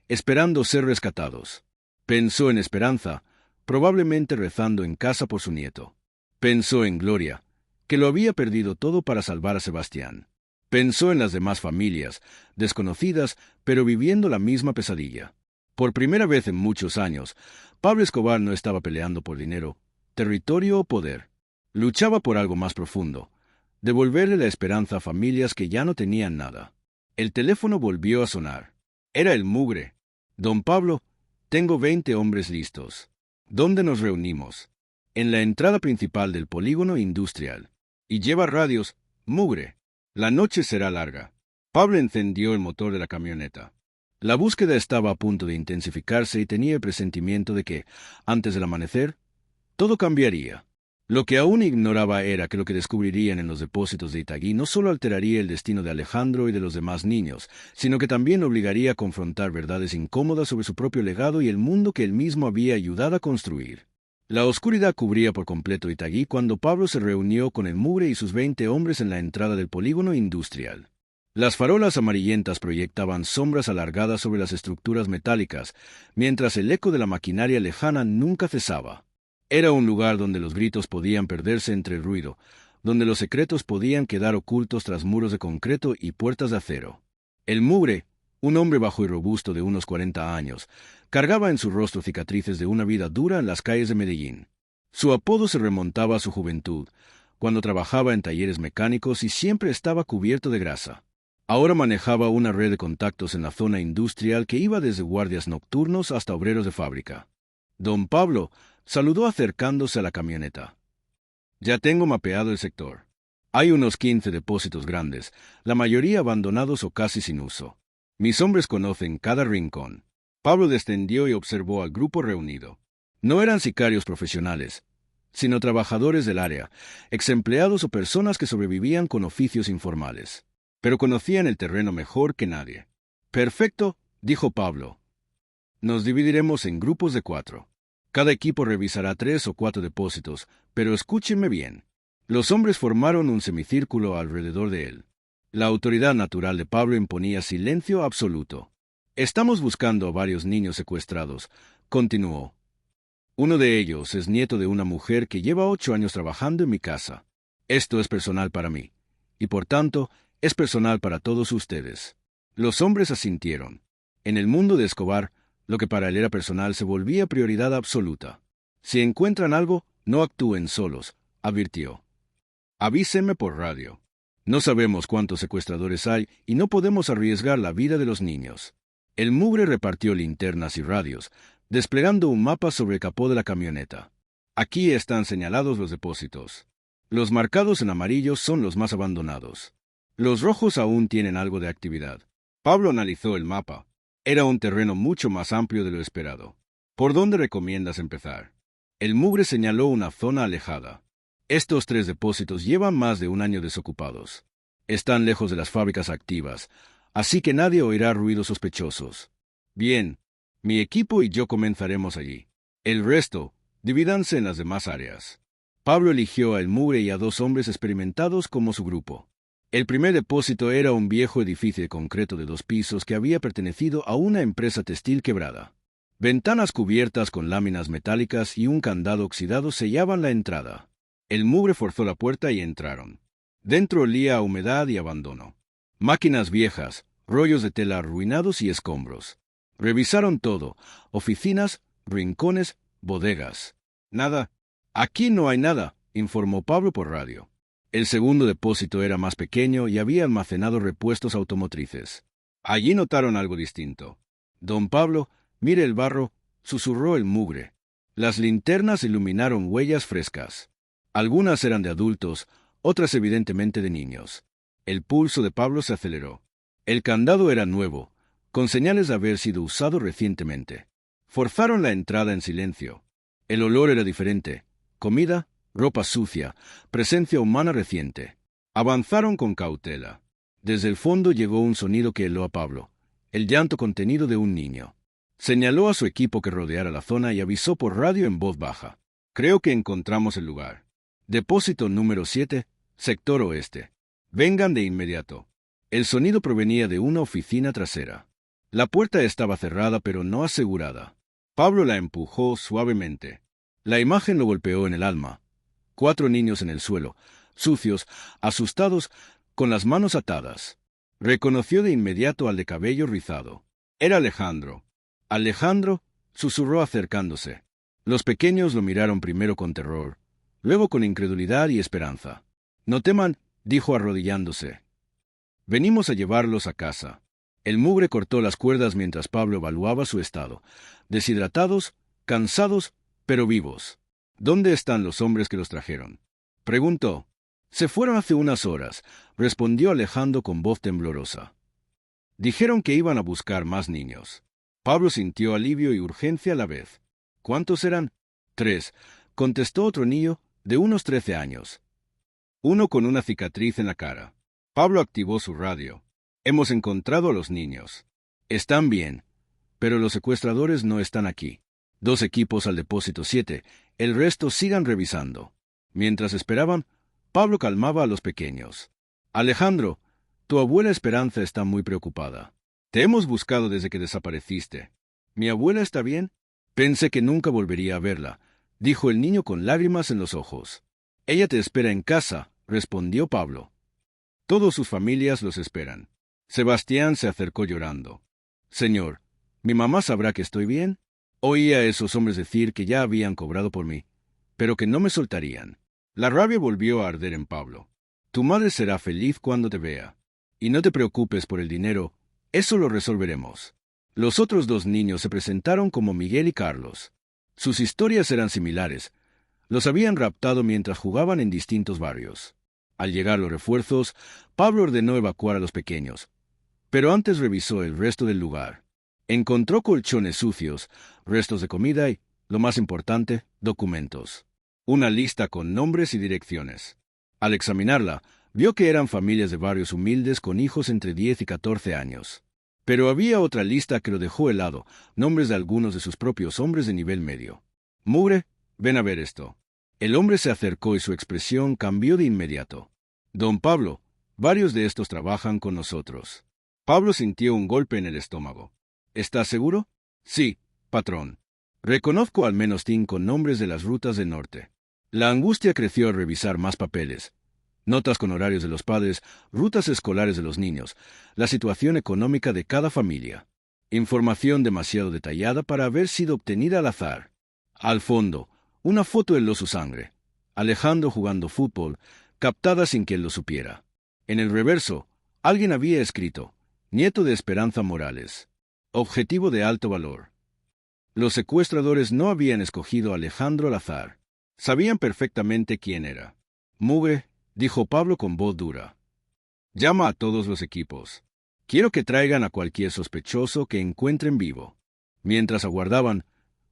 esperando ser rescatados. Pensó en Esperanza, probablemente rezando en casa por su nieto. Pensó en Gloria, que lo había perdido todo para salvar a Sebastián. Pensó en las demás familias, desconocidas, pero viviendo la misma pesadilla. Por primera vez en muchos años, Pablo Escobar no estaba peleando por dinero, territorio o poder. Luchaba por algo más profundo, devolverle la esperanza a familias que ya no tenían nada. El teléfono volvió a sonar. Era El Mugre. «Don Pablo, tengo 20 hombres listos. ¿Dónde nos reunimos?» «En la entrada principal del polígono industrial. Y lleva radios, Mugre. La noche será larga». Pablo encendió el motor de la camioneta. La búsqueda estaba a punto de intensificarse y tenía el presentimiento de que, antes del amanecer, todo cambiaría. Lo que aún ignoraba era que lo que descubrirían en los depósitos de Itagüí no solo alteraría el destino de Alejandro y de los demás niños, sino que también obligaría a confrontar verdades incómodas sobre su propio legado y el mundo que él mismo había ayudado a construir. La oscuridad cubría por completo Itagüí cuando Pablo se reunió con El Mugre y sus 20 hombres en la entrada del polígono industrial. Las farolas amarillentas proyectaban sombras alargadas sobre las estructuras metálicas, mientras el eco de la maquinaria lejana nunca cesaba. Era un lugar donde los gritos podían perderse entre el ruido, donde los secretos podían quedar ocultos tras muros de concreto y puertas de acero. El Mugre, un hombre bajo y robusto de unos 40 años, cargaba en su rostro cicatrices de una vida dura en las calles de Medellín. Su apodo se remontaba a su juventud, cuando trabajaba en talleres mecánicos y siempre estaba cubierto de grasa. Ahora manejaba una red de contactos en la zona industrial que iba desde guardias nocturnos hasta obreros de fábrica. Don Pablo saludó acercándose a la camioneta. «Ya tengo mapeado el sector. Hay unos 15 depósitos grandes, la mayoría abandonados o casi sin uso. Mis hombres conocen cada rincón». Pablo descendió y observó al grupo reunido. No eran sicarios profesionales, sino trabajadores del área, exempleados o personas que sobrevivían con oficios informales. Pero conocían el terreno mejor que nadie. «Perfecto», dijo Pablo. «Nos dividiremos en grupos de 4. Cada equipo revisará 3 o 4 depósitos, pero escúchenme bien». Los hombres formaron un semicírculo alrededor de él. La autoridad natural de Pablo imponía silencio absoluto. «Estamos buscando a varios niños secuestrados», continuó. «Uno de ellos es nieto de una mujer que lleva 8 años trabajando en mi casa. Esto es personal para mí, y por tanto, es personal para todos ustedes». Los hombres asintieron. En el mundo de Escobar, lo que para él era personal se volvía prioridad absoluta. «Si encuentran algo, no actúen solos», advirtió. «Avísenme por radio». No sabemos cuántos secuestradores hay y no podemos arriesgar la vida de los niños. El mugre repartió linternas y radios, desplegando un mapa sobre el capó de la camioneta. Aquí están señalados los depósitos. Los marcados en amarillo son los más abandonados. Los rojos aún tienen algo de actividad. Pablo analizó el mapa. Era un terreno mucho más amplio de lo esperado. ¿Por dónde recomiendas empezar? El mugre señaló una zona alejada. Estos 3 depósitos llevan más de un año desocupados. Están lejos de las fábricas activas, así que nadie oirá ruidos sospechosos. Bien, mi equipo y yo comenzaremos allí. El resto, divídanse en las demás áreas. Pablo eligió al mugre y a 2 hombres experimentados como su grupo. El primer depósito era un viejo edificio de concreto de 2 pisos que había pertenecido a una empresa textil quebrada. Ventanas cubiertas con láminas metálicas y un candado oxidado sellaban la entrada. El mugre forzó la puerta y entraron. Dentro olía a humedad y abandono. Máquinas viejas, rollos de tela arruinados y escombros. Revisaron todo: oficinas, rincones, bodegas. Nada. Aquí no hay nada, informó Pablo por radio. El segundo depósito era más pequeño y había almacenado repuestos automotrices. Allí notaron algo distinto. Don Pablo, mire el barro, susurró el mugre. Las linternas iluminaron huellas frescas. Algunas eran de adultos, otras evidentemente de niños. El pulso de Pablo se aceleró. El candado era nuevo, con señales de haber sido usado recientemente. Forzaron la entrada en silencio. El olor era diferente. Comida, ropa sucia, presencia humana reciente. Avanzaron con cautela. Desde el fondo llegó un sonido que heló a Pablo, el llanto contenido de un niño. Señaló a su equipo que rodeara la zona y avisó por radio en voz baja. Creo que encontramos el lugar. Depósito número 7, sector oeste. Vengan de inmediato. El sonido provenía de una oficina trasera. La puerta estaba cerrada pero no asegurada. Pablo la empujó suavemente. La imagen lo golpeó en el alma. 4 niños en el suelo, sucios, asustados, con las manos atadas. Reconoció de inmediato al de cabello rizado. Era Alejandro. Alejandro, susurró acercándose. Los pequeños lo miraron primero con terror, luego con incredulidad y esperanza. No teman, dijo arrodillándose. Venimos a llevarlos a casa. El mugre cortó las cuerdas mientras Pablo evaluaba su estado. Deshidratados, cansados, pero vivos. ¿Dónde están los hombres que los trajeron?, preguntó. Se fueron hace unas horas, respondió Alejandro con voz temblorosa. Dijeron que iban a buscar más niños. Pablo sintió alivio y urgencia a la vez. ¿Cuántos eran? 3, contestó otro niño, de unos 13 años. Uno con una cicatriz en la cara. Pablo activó su radio. Hemos encontrado a los niños. Están bien, pero los secuestradores no están aquí. 2 equipos al depósito 7, el resto sigan revisando. Mientras esperaban, Pablo calmaba a los pequeños. Alejandro, tu abuela Esperanza está muy preocupada. Te hemos buscado desde que desapareciste. ¿Mi abuela está bien? Pensé que nunca volvería a verla, dijo el niño con lágrimas en los ojos. Ella te espera en casa, respondió Pablo. Todas sus familias los esperan. Sebastián se acercó llorando. Señor, ¿mi mamá sabrá que estoy bien? Oí a esos hombres decir que ya habían cobrado por mí, pero que no me soltarían. La rabia volvió a arder en Pablo. Tu madre será feliz cuando te vea. Y no te preocupes por el dinero, eso lo resolveremos. Los otros 2 niños se presentaron como Miguel y Carlos. Sus historias eran similares. Los habían raptado mientras jugaban en distintos barrios. Al llegar los refuerzos, Pablo ordenó evacuar a los pequeños, pero antes revisó el resto del lugar. Encontró colchones sucios, restos de comida y, lo más importante, documentos. Una lista con nombres y direcciones. Al examinarla, vio que eran familias de barrios humildes con hijos entre 10 y 14 años. Pero había otra lista que lo dejó helado, nombres de algunos de sus propios hombres de nivel medio. Mugre, ven a ver esto. El hombre se acercó y su expresión cambió de inmediato. Don Pablo, varios de estos trabajan con nosotros. Pablo sintió un golpe en el estómago. ¿Estás seguro? Sí, patrón. Reconozco al menos 5 nombres de las rutas del norte. La angustia creció al revisar más papeles. Notas con horarios de los padres, rutas escolares de los niños, la situación económica de cada familia. Información demasiado detallada para haber sido obtenida al azar. Al fondo, una foto heló su sangre. Alejandro jugando fútbol, captada sin que él lo supiera. En el reverso, alguien había escrito, nieto de Esperanza Morales. Objetivo de alto valor. Los secuestradores no habían escogido a Alejandro al azar. Sabían perfectamente quién era. Mugre, dijo Pablo con voz dura. Llama a todos los equipos. Quiero que traigan a cualquier sospechoso que encuentren vivo. Mientras aguardaban,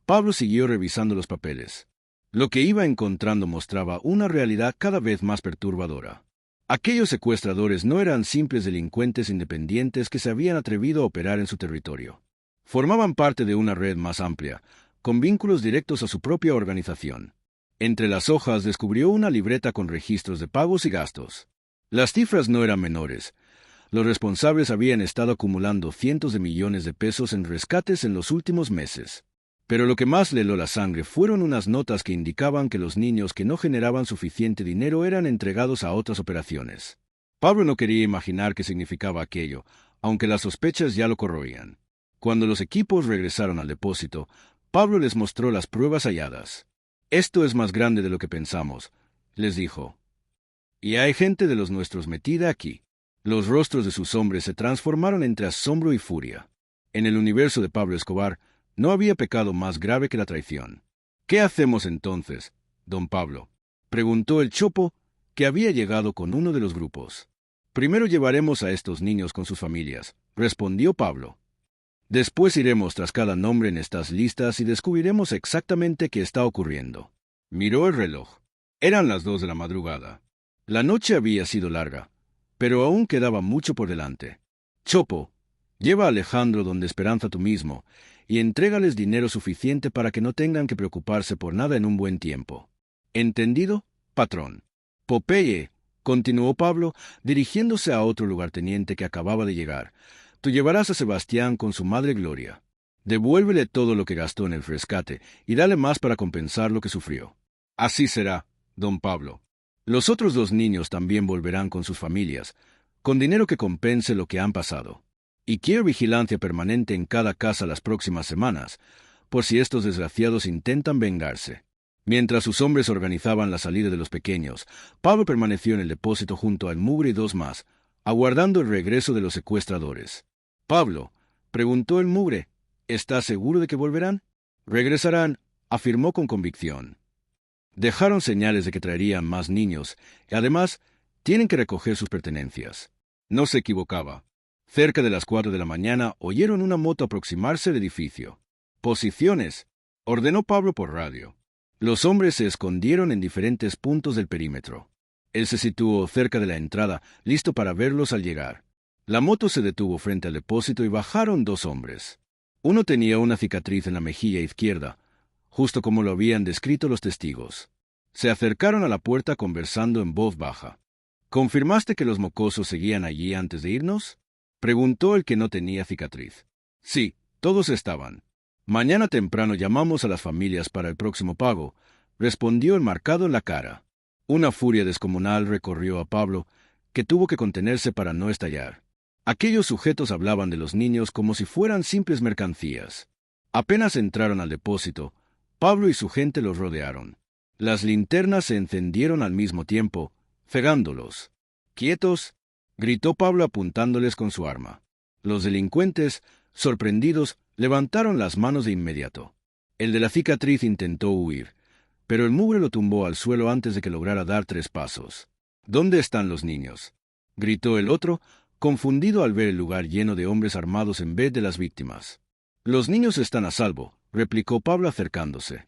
Pablo siguió revisando los papeles. Lo que iba encontrando mostraba una realidad cada vez más perturbadora. Aquellos secuestradores no eran simples delincuentes independientes que se habían atrevido a operar en su territorio. Formaban parte de una red más amplia, con vínculos directos a su propia organización. Entre las hojas descubrió una libreta con registros de pagos y gastos. Las cifras no eran menores. Los responsables habían estado acumulando cientos de millones de pesos en rescates en los últimos meses. Pero lo que más le heló la sangre fueron unas notas que indicaban que los niños que no generaban suficiente dinero eran entregados a otras operaciones. Pablo no quería imaginar qué significaba aquello, aunque las sospechas ya lo corroían. Cuando los equipos regresaron al depósito, Pablo les mostró las pruebas halladas. «Esto es más grande de lo que pensamos», les dijo. «Y hay gente de los nuestros metida aquí». Los rostros de sus hombres se transformaron entre asombro y furia. En el universo de Pablo Escobar, no había pecado más grave que la traición. «¿Qué hacemos entonces, don Pablo?», preguntó el Chopo, que había llegado con uno de los grupos. «Primero llevaremos a estos niños con sus familias», respondió Pablo. «Después iremos tras cada nombre en estas listas y descubriremos exactamente qué está ocurriendo». Miró el reloj. Eran las 2 de la madrugada. La noche había sido larga, pero aún quedaba mucho por delante. «Chopo, lleva a Alejandro donde Esperanza tú mismo, y entrégales dinero suficiente para que no tengan que preocuparse por nada en un buen tiempo». «¿Entendido, patrón?» «Popeye», continuó Pablo, dirigiéndose a otro lugarteniente que acababa de llegar, «tú llevarás a Sebastián con su madre Gloria. Devuélvele todo lo que gastó en el rescate y dale más para compensar lo que sufrió». «Así será, don Pablo». «Los otros 2 niños también volverán con sus familias, con dinero que compense lo que han pasado. Y quiero vigilancia permanente en cada casa las próximas semanas, por si estos desgraciados intentan vengarse». Mientras sus hombres organizaban la salida de los pequeños, Pablo permaneció en el depósito junto al Mugre y 2 más, aguardando el regreso de los secuestradores. «Pablo», preguntó el Mugre, «¿estás seguro de que volverán?» «Regresarán», afirmó con convicción. «Dejaron señales de que traerían más niños, y además tienen que recoger sus pertenencias». No se equivocaba. Cerca de las 4 de la mañana oyeron una moto aproximarse al edificio. «Posiciones», ordenó Pablo por radio. Los hombres se escondieron en diferentes puntos del perímetro. Él se situó cerca de la entrada, listo para verlos al llegar. La moto se detuvo frente al depósito y bajaron 2 hombres. Uno tenía una cicatriz en la mejilla izquierda, justo como lo habían descrito los testigos. Se acercaron a la puerta conversando en voz baja. «¿Confirmaste que los mocosos seguían allí antes de irnos?», preguntó el que no tenía cicatriz. «Sí, todos estaban. Mañana temprano llamamos a las familias para el próximo pago», respondió el marcado en la cara. Una furia descomunal recorrió a Pablo, que tuvo que contenerse para no estallar. Aquellos sujetos hablaban de los niños como si fueran simples mercancías. Apenas entraron al depósito, Pablo y su gente los rodearon. Las linternas se encendieron al mismo tiempo, cegándolos. «¡Quietos!», gritó Pablo apuntándoles con su arma. Los delincuentes, sorprendidos, levantaron las manos de inmediato. El de la cicatriz intentó huir, pero el Mugre lo tumbó al suelo antes de que lograra dar 3 pasos. «¿Dónde están los niños?», gritó el otro, confundido al ver el lugar lleno de hombres armados en vez de las víctimas. «Los niños están a salvo», replicó Pablo acercándose.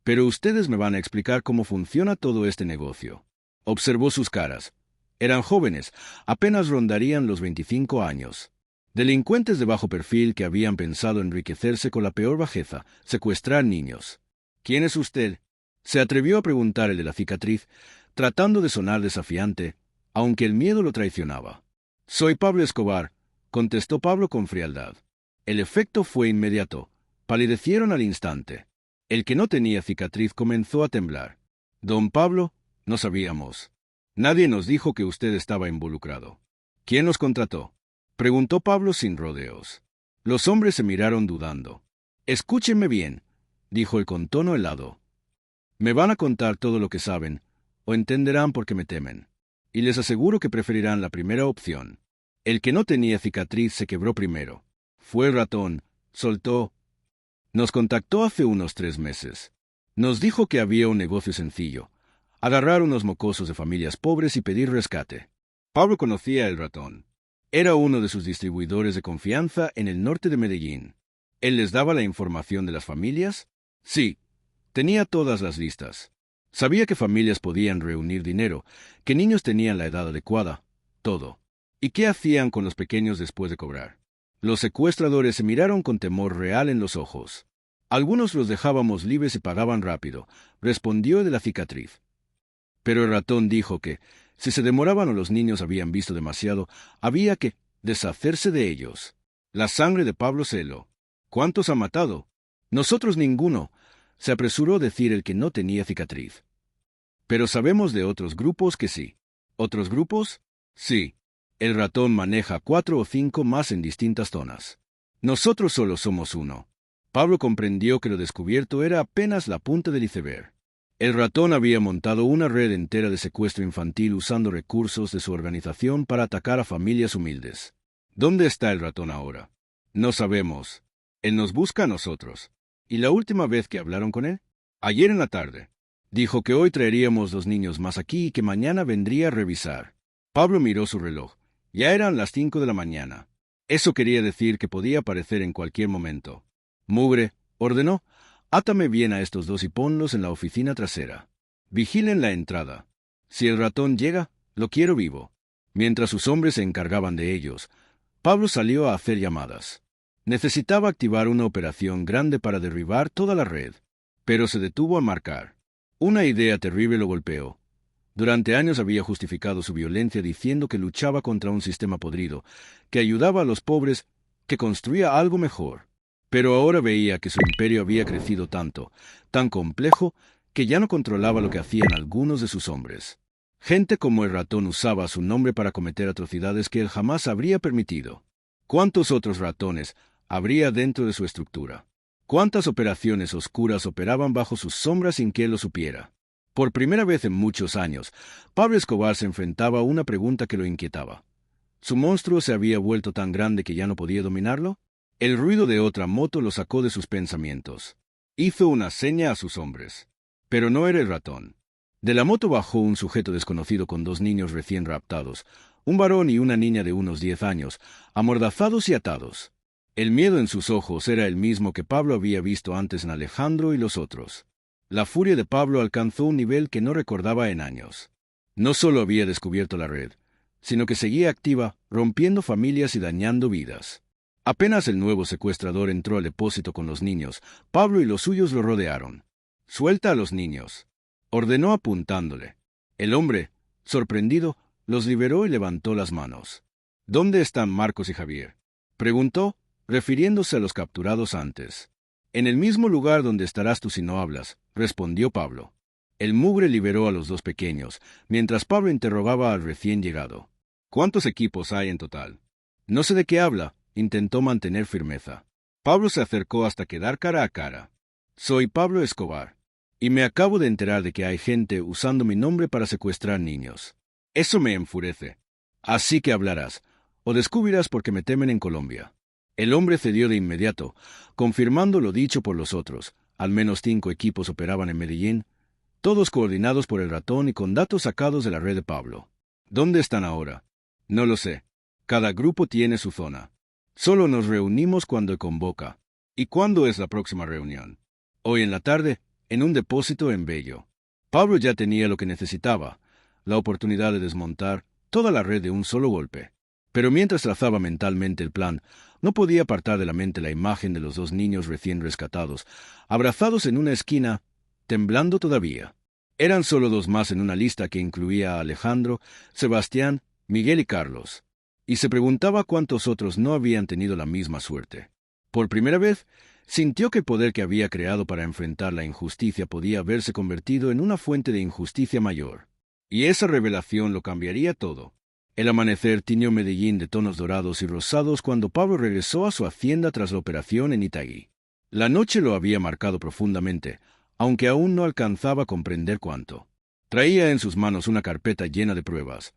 «Pero ustedes me van a explicar cómo funciona todo este negocio». Observó sus caras. Eran jóvenes, apenas rondarían los 25 años. Delincuentes de bajo perfil que habían pensado enriquecerse con la peor bajeza, secuestrar niños. «¿Quién es usted?», se atrevió a preguntar el de la cicatriz, tratando de sonar desafiante, aunque el miedo lo traicionaba. «Soy Pablo Escobar», contestó Pablo con frialdad. El efecto fue inmediato. Palidecieron al instante. El que no tenía cicatriz comenzó a temblar. «Don Pablo, no sabíamos. Nadie nos dijo que usted estaba involucrado». «¿Quién nos contrató?», preguntó Pablo sin rodeos. Los hombres se miraron dudando. «Escúchenme bien», dijo él con tono helado. «Me van a contar todo lo que saben, o entenderán por qué me temen. y les aseguro que preferirán la primera opción. El que no tenía cicatriz se quebró primero. Fue el ratón, soltó. Nos contactó hace unos 3 meses. Nos dijo que había un negocio sencillo: agarrar unos mocosos de familias pobres y pedir rescate. Pablo conocía al ratón. Era uno de sus distribuidores de confianza en el norte de Medellín. ¿Él les daba la información de las familias? Sí, tenía todas las listas. Sabía qué familias podían reunir dinero, qué niños tenían la edad adecuada, todo. ¿Y qué hacían con los pequeños después de cobrar? Los secuestradores se miraron con temor real en los ojos. Algunos los dejábamos libres y pagaban rápido, respondió el de la cicatriz. Pero el ratón dijo que, si se demoraban o los niños habían visto demasiado, había que deshacerse de ellos. La sangre de Pablo se heló. ¿Cuántos ha matado? Nosotros ninguno, se apresuró a decir el que no tenía cicatriz. Pero sabemos de otros grupos que sí. ¿Otros grupos? Sí. El ratón maneja 4 o 5 más en distintas zonas. Nosotros solo somos uno. Pablo comprendió que lo descubierto era apenas la punta del iceberg. El ratón había montado una red entera de secuestro infantil usando recursos de su organización para atacar a familias humildes. ¿Dónde está el ratón ahora? No sabemos. Él nos busca a nosotros. ¿Y la última vez que hablaron con él? Ayer en la tarde. Dijo que hoy traeríamos 2 niños más aquí y que mañana vendría a revisar. Pablo miró su reloj. Ya eran las 5 de la mañana. Eso quería decir que podía aparecer en cualquier momento. Mugre, ordenó, átame bien a estos 2 y ponlos en la oficina trasera. Vigilen la entrada. Si el ratón llega, lo quiero vivo. Mientras sus hombres se encargaban de ellos, Pablo salió a hacer llamadas. Necesitaba activar una operación grande para derribar toda la red, pero se detuvo a marcar. Una idea terrible lo golpeó. Durante años había justificado su violencia diciendo que luchaba contra un sistema podrido, que ayudaba a los pobres, que construía algo mejor. Pero ahora veía que su imperio había crecido tanto, tan complejo, que ya no controlaba lo que hacían algunos de sus hombres. Gente como el ratón usaba su nombre para cometer atrocidades que él jamás habría permitido. ¿Cuántos otros ratones habría dentro de su estructura? ¿Cuántas operaciones oscuras operaban bajo sus sombras sin que él lo supiera? Por primera vez en muchos años, Pablo Escobar se enfrentaba a una pregunta que lo inquietaba. ¿Su monstruo se había vuelto tan grande que ya no podía dominarlo? El ruido de otra moto lo sacó de sus pensamientos. Hizo una seña a sus hombres. Pero no era el ratón. De la moto bajó un sujeto desconocido con 2 niños recién raptados, un varón y una niña de unos 10 años, amordazados y atados. El miedo en sus ojos era el mismo que Pablo había visto antes en Alejandro y los otros. La furia de Pablo alcanzó un nivel que no recordaba en años. No solo había descubierto la red, sino que seguía activa, rompiendo familias y dañando vidas. Apenas el nuevo secuestrador entró al depósito con los niños, Pablo y los suyos lo rodearon. «Suelta a los niños», ordenó apuntándole. El hombre, sorprendido, los liberó y levantó las manos. «¿Dónde están Marcos y Javier?», preguntó, refiriéndose a los capturados antes. «En el mismo lugar donde estarás tú si no hablas», respondió Pablo. El mugre liberó a los 2 pequeños, mientras Pablo interrogaba al recién llegado. «¿Cuántos equipos hay en total?». «No sé de qué habla», intentó mantener firmeza. Pablo se acercó hasta quedar cara a cara. «Soy Pablo Escobar, y me acabo de enterar de que hay gente usando mi nombre para secuestrar niños. Eso me enfurece. Así que hablarás, o descubrirás por qué me temen en Colombia». El hombre cedió de inmediato, confirmando lo dicho por los otros. Al menos 5 equipos operaban en Medellín, todos coordinados por el ratón y con datos sacados de la red de Pablo. ¿Dónde están ahora? No lo sé. Cada grupo tiene su zona. Solo nos reunimos cuando convoca. ¿Y cuándo es la próxima reunión? Hoy en la tarde, en un depósito en Bello. Pablo ya tenía lo que necesitaba, la oportunidad de desmontar toda la red de un solo golpe. Pero mientras trazaba mentalmente el plan, no podía apartar de la mente la imagen de los 2 niños recién rescatados, abrazados en una esquina, temblando todavía. Eran solo 2 más en una lista que incluía a Alejandro, Sebastián, Miguel y Carlos. Y se preguntaba cuántos otros no habían tenido la misma suerte. Por primera vez, sintió que el poder que había creado para enfrentar la injusticia podía haberse convertido en una fuente de injusticia mayor. Y esa revelación lo cambiaría todo. El amanecer tiñó Medellín de tonos dorados y rosados cuando Pablo regresó a su hacienda tras la operación en Itaguí. La noche lo había marcado profundamente, aunque aún no alcanzaba a comprender cuánto. Traía en sus manos una carpeta llena de pruebas,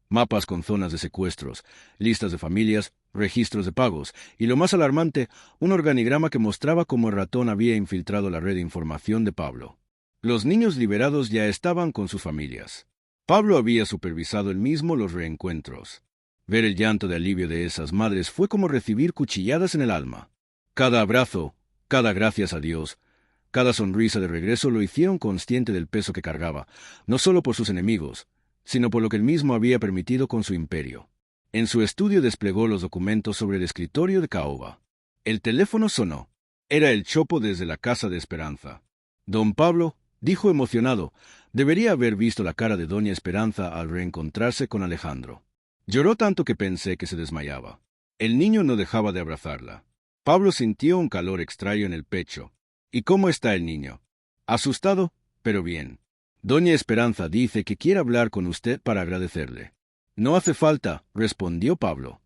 mapas con zonas de secuestros, listas de familias, registros de pagos, y lo más alarmante, un organigrama que mostraba cómo el ratón había infiltrado la red de información de Pablo. Los niños liberados ya estaban con sus familias. Pablo había supervisado él mismo los reencuentros. Ver el llanto de alivio de esas madres fue como recibir cuchilladas en el alma. Cada abrazo, cada gracias a Dios, cada sonrisa de regreso lo hicieron consciente del peso que cargaba, no solo por sus enemigos, sino por lo que él mismo había permitido con su imperio. En su estudio desplegó los documentos sobre el escritorio de caoba. El teléfono sonó. Era el chopo desde la casa de Esperanza. Don Pablo, dijo emocionado, debería haber visto la cara de doña Esperanza al reencontrarse con Alejandro. Lloró tanto que pensé que se desmayaba. El niño no dejaba de abrazarla. Pablo sintió un calor extraño en el pecho. ¿Y cómo está el niño? Asustado, pero bien. Doña Esperanza dice que quiere hablar con usted para agradecerle. No hace falta, respondió Pablo.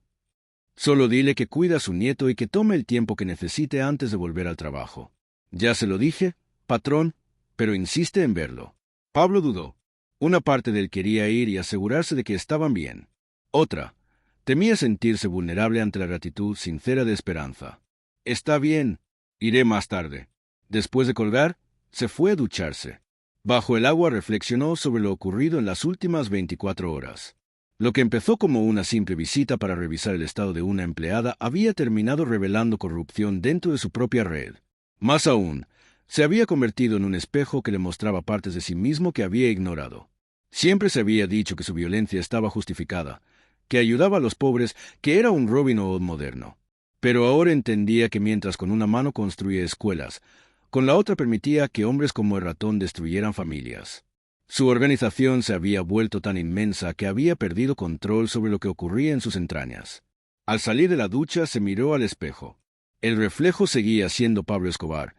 Solo dile que cuida a su nieto y que tome el tiempo que necesite antes de volver al trabajo. Ya se lo dije, patrón, pero insiste en verlo. Pablo dudó. Una parte de él quería ir y asegurarse de que estaban bien. Otra, temía sentirse vulnerable ante la gratitud sincera de Esperanza. Está bien, iré más tarde. Después de colgar, se fue a ducharse. Bajo el agua reflexionó sobre lo ocurrido en las últimas 24 horas. Lo que empezó como una simple visita para revisar el estado de una empleada había terminado revelando corrupción dentro de su propia red. Más aún, se había convertido en un espejo que le mostraba partes de sí mismo que había ignorado. Siempre se había dicho que su violencia estaba justificada, que ayudaba a los pobres, que era un Robin Hood moderno. Pero ahora entendía que mientras con una mano construía escuelas, con la otra permitía que hombres como el ratón destruyeran familias. Su organización se había vuelto tan inmensa que había perdido control sobre lo que ocurría en sus entrañas. Al salir de la ducha se miró al espejo. El reflejo seguía siendo Pablo Escobar,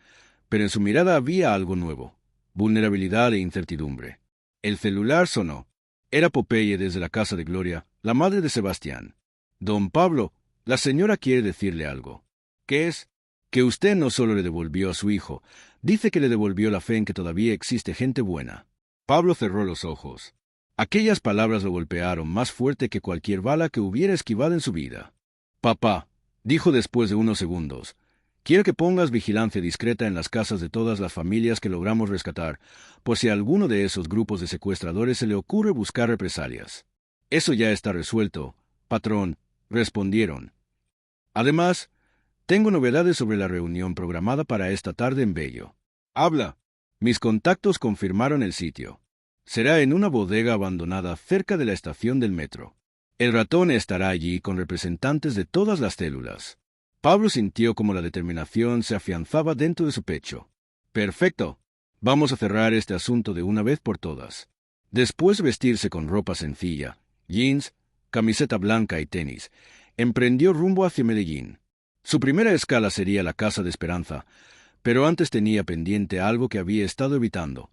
pero en su mirada había algo nuevo, vulnerabilidad e incertidumbre. El celular sonó. Era Popeye desde la casa de Gloria, la madre de Sebastián. Don Pablo, la señora quiere decirle algo. ¿Qué es? Que usted no solo le devolvió a su hijo, dice que le devolvió la fe en que todavía existe gente buena. Pablo cerró los ojos. Aquellas palabras lo golpearon más fuerte que cualquier bala que hubiera esquivado en su vida. Papá, dijo después de unos segundos, quiero que pongas vigilancia discreta en las casas de todas las familias que logramos rescatar, por si a alguno de esos grupos de secuestradores se le ocurre buscar represalias. Eso ya está resuelto, patrón, respondieron. Además, tengo novedades sobre la reunión programada para esta tarde en Bello. Habla. Mis contactos confirmaron el sitio. Será en una bodega abandonada cerca de la estación del metro. El ratón estará allí con representantes de todas las células. Pablo sintió como la determinación se afianzaba dentro de su pecho. Perfecto. Vamos a cerrar este asunto de una vez por todas. Después de vestirse con ropa sencilla, jeans, camiseta blanca y tenis, emprendió rumbo hacia Medellín. Su primera escala sería la casa de Esperanza, pero antes tenía pendiente algo que había estado evitando: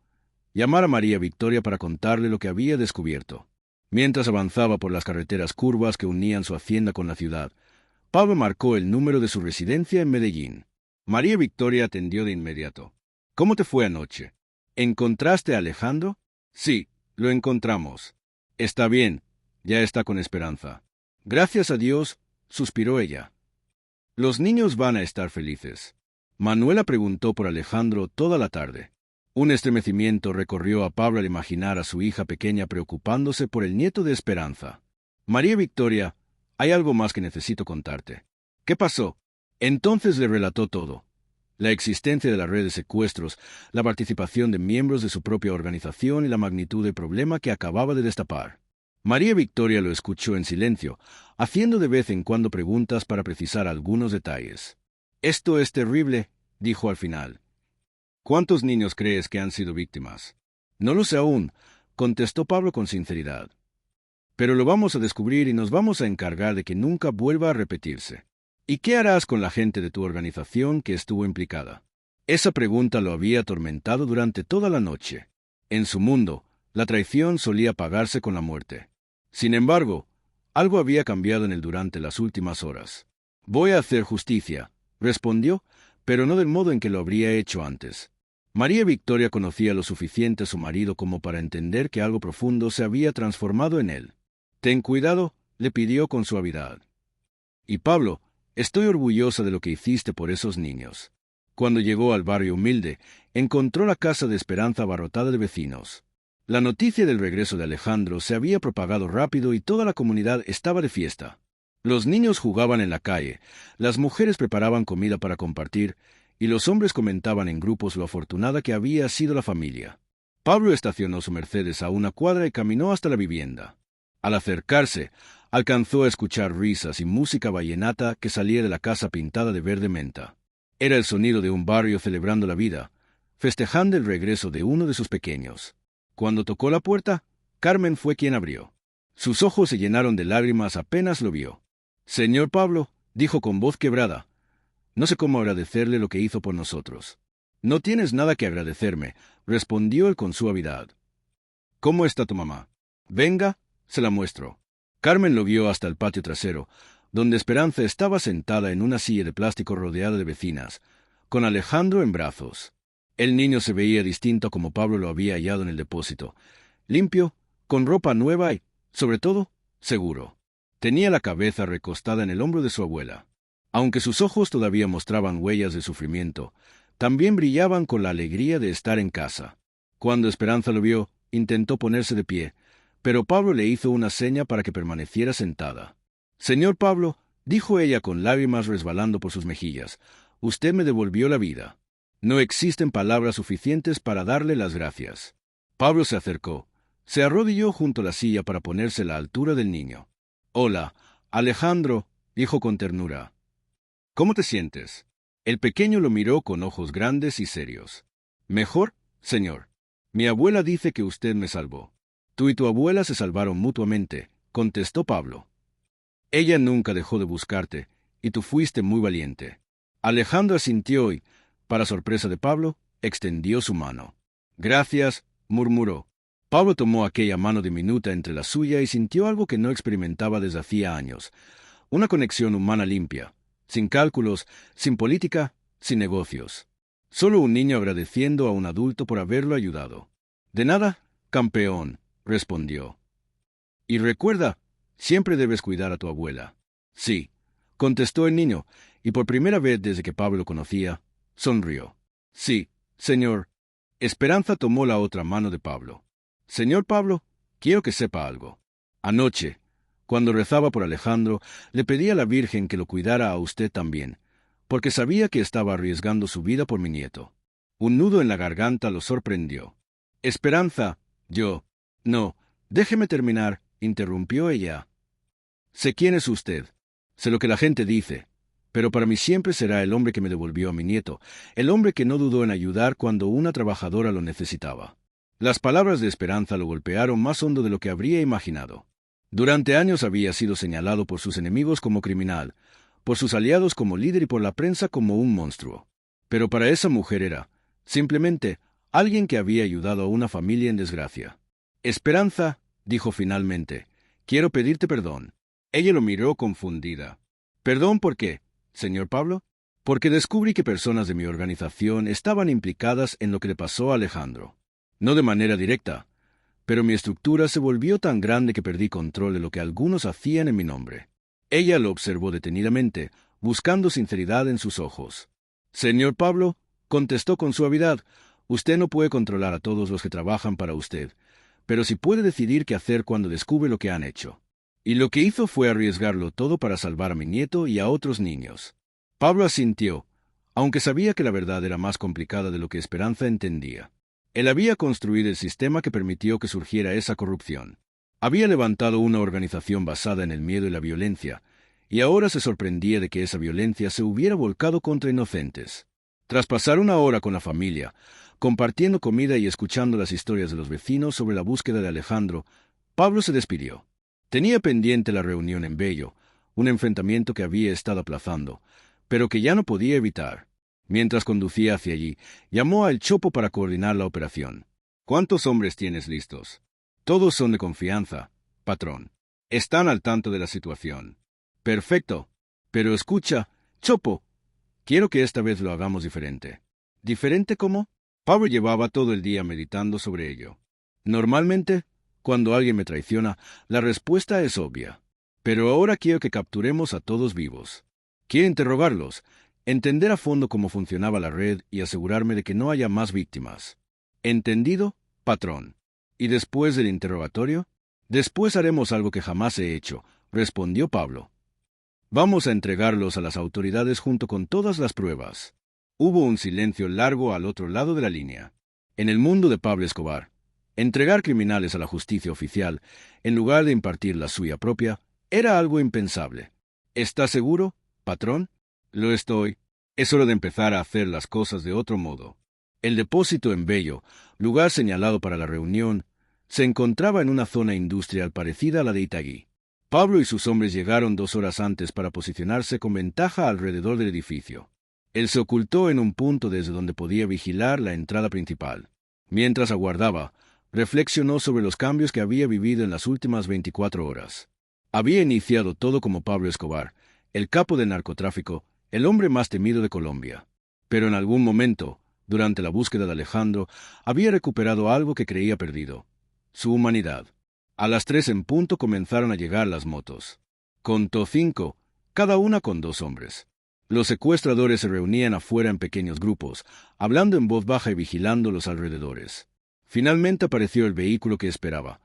llamar a María Victoria para contarle lo que había descubierto. Mientras avanzaba por las carreteras curvas que unían su hacienda con la ciudad, Pablo marcó el número de su residencia en Medellín. María Victoria atendió de inmediato. ¿Cómo te fue anoche? ¿Encontraste a Alejandro? Sí, lo encontramos. Está bien, ya está con Esperanza. Gracias a Dios, suspiró ella. Los niños van a estar felices. Manuela preguntó por Alejandro toda la tarde. Un estremecimiento recorrió a Pablo al imaginar a su hija pequeña preocupándose por el nieto de Esperanza. María Victoria, hay algo más que necesito contarte. ¿Qué pasó? Entonces le relató todo. La existencia de la red de secuestros, la participación de miembros de su propia organización y la magnitud del problema que acababa de destapar. María Victoria lo escuchó en silencio, haciendo de vez en cuando preguntas para precisar algunos detalles. Esto es terrible, dijo al final. ¿Cuántos niños crees que han sido víctimas? No lo sé aún, contestó Pablo con sinceridad. Pero lo vamos a descubrir y nos vamos a encargar de que nunca vuelva a repetirse. ¿Y qué harás con la gente de tu organización que estuvo implicada? Esa pregunta lo había atormentado durante toda la noche. En su mundo, la traición solía pagarse con la muerte. Sin embargo, algo había cambiado en él durante las últimas horas. Voy a hacer justicia, respondió, pero no del modo en que lo habría hecho antes. María Victoria conocía lo suficiente a su marido como para entender que algo profundo se había transformado en él. Ten cuidado, le pidió con suavidad. Y Pablo, estoy orgullosa de lo que hiciste por esos niños. Cuando llegó al barrio humilde, encontró la casa de Esperanza abarrotada de vecinos. La noticia del regreso de Alejandro se había propagado rápido y toda la comunidad estaba de fiesta. Los niños jugaban en la calle, las mujeres preparaban comida para compartir, y los hombres comentaban en grupos lo afortunada que había sido la familia. Pablo estacionó su Mercedes a una cuadra y caminó hasta la vivienda. Al acercarse, alcanzó a escuchar risas y música vallenata que salía de la casa pintada de verde menta. Era el sonido de un barrio celebrando la vida, festejando el regreso de uno de sus pequeños. Cuando tocó la puerta, Carmen fue quien abrió. Sus ojos se llenaron de lágrimas apenas lo vio. «Señor Pablo», dijo con voz quebrada, «no sé cómo agradecerle lo que hizo por nosotros». «No tienes nada que agradecerme», respondió él con suavidad. «¿Cómo está tu mamá?» «Venga, se la muestro». Carmen lo guió hasta el patio trasero, donde Esperanza estaba sentada en una silla de plástico rodeada de vecinas, con Alejandro en brazos. El niño se veía distinto a como Pablo lo había hallado en el depósito, limpio, con ropa nueva y, sobre todo, seguro. Tenía la cabeza recostada en el hombro de su abuela. Aunque sus ojos todavía mostraban huellas de sufrimiento, también brillaban con la alegría de estar en casa. Cuando Esperanza lo vio, intentó ponerse de pie, pero Pablo le hizo una seña para que permaneciera sentada. «Señor Pablo», dijo ella con lágrimas resbalando por sus mejillas, «usted me devolvió la vida. No existen palabras suficientes para darle las gracias». Pablo se acercó, se arrodilló junto a la silla para ponerse a la altura del niño. «Hola, Alejandro», dijo con ternura. «¿Cómo te sientes?» El pequeño lo miró con ojos grandes y serios. «Mejor, señor. Mi abuela dice que usted me salvó». «Tú y tu abuela se salvaron mutuamente», contestó Pablo. «Ella nunca dejó de buscarte, y tú fuiste muy valiente». Alejandro asintió y, para sorpresa de Pablo, extendió su mano. «Gracias», murmuró. Pablo tomó aquella mano diminuta entre la suya y sintió algo que no experimentaba desde hacía años, una conexión humana limpia, sin cálculos, sin política, sin negocios. Solo un niño agradeciendo a un adulto por haberlo ayudado. «De nada, campeón», respondió. «Y recuerda, siempre debes cuidar a tu abuela». «Sí», contestó el niño, y por primera vez desde que Pablo lo conocía, sonrió. «Sí, señor». Esperanza tomó la otra mano de Pablo. «Señor Pablo, quiero que sepa algo. Anoche, cuando rezaba por Alejandro, le pedí a la Virgen que lo cuidara a usted también, porque sabía que estaba arriesgando su vida por mi nieto». Un nudo en la garganta lo sorprendió. «Esperanza, yo... No, déjeme terminar», interrumpió ella. «Sé quién es usted, sé lo que la gente dice, pero para mí siempre será el hombre que me devolvió a mi nieto, el hombre que no dudó en ayudar cuando una trabajadora lo necesitaba». Las palabras de Esperanza lo golpearon más hondo de lo que habría imaginado. Durante años había sido señalado por sus enemigos como criminal, por sus aliados como líder y por la prensa como un monstruo. Pero para esa mujer era, simplemente, alguien que había ayudado a una familia en desgracia. «Esperanza», dijo finalmente, «quiero pedirte perdón». Ella lo miró confundida. «¿Perdón por qué, señor Pablo?» «Porque descubrí que personas de mi organización estaban implicadas en lo que le pasó a Alejandro. No de manera directa, pero mi estructura se volvió tan grande que perdí control de lo que algunos hacían en mi nombre». Ella lo observó detenidamente, buscando sinceridad en sus ojos. «Señor Pablo», contestó con suavidad, «usted no puede controlar a todos los que trabajan para usted, pero sí puede decidir qué hacer cuando descubre lo que han hecho». Y lo que hizo fue arriesgarlo todo para salvar a mi nieto y a otros niños. Pablo asintió, aunque sabía que la verdad era más complicada de lo que Esperanza entendía. Él había construido el sistema que permitió que surgiera esa corrupción. Había levantado una organización basada en el miedo y la violencia, y ahora se sorprendía de que esa violencia se hubiera volcado contra inocentes. Tras pasar una hora con la familia, compartiendo comida y escuchando las historias de los vecinos sobre la búsqueda de Alejandro, Pablo se despidió. Tenía pendiente la reunión en Bello, un enfrentamiento que había estado aplazando, pero que ya no podía evitar. Mientras conducía hacia allí, llamó a El Chopo para coordinar la operación. «¿Cuántos hombres tienes listos?» «Todos son de confianza, patrón. Están al tanto de la situación». «Perfecto. Pero escucha, Chopo, quiero que esta vez lo hagamos diferente». «¿Diferente cómo?» Pablo llevaba todo el día meditando sobre ello. «Normalmente, Cuando alguien me traiciona, la respuesta es obvia. Pero ahora quiero que capturemos a todos vivos. Quiero interrogarlos, entender a fondo cómo funcionaba la red y asegurarme de que no haya más víctimas. ¿Entendido, patrón? ¿Y después del interrogatorio? Después haremos algo que jamás he hecho, respondió Pablo. Vamos a entregarlos a las autoridades junto con todas las pruebas. Hubo un silencio largo al otro lado de la línea. En el mundo de Pablo Escobar, entregar criminales a la justicia oficial, en lugar de impartir la suya propia, era algo impensable. ¿Estás seguro, patrón? Lo estoy. Es hora de empezar a hacer las cosas de otro modo. El depósito en Bello, lugar señalado para la reunión, se encontraba en una zona industrial parecida a la de Itagüí. Pablo y sus hombres llegaron 2 horas antes para posicionarse con ventaja alrededor del edificio. Él se ocultó en un punto desde donde podía vigilar la entrada principal. Mientras aguardaba, reflexionó sobre los cambios que había vivido en las últimas 24 horas. Había iniciado todo como Pablo Escobar, el capo del narcotráfico, el hombre más temido de Colombia. Pero en algún momento, durante la búsqueda de Alejandro, había recuperado algo que creía perdido: su humanidad. A las 3 en punto comenzaron a llegar las motos. Contó 5, cada una con 2 hombres. Los secuestradores se reunían afuera en pequeños grupos, hablando en voz baja y vigilando los alrededores. Finalmente apareció el vehículo que esperaba,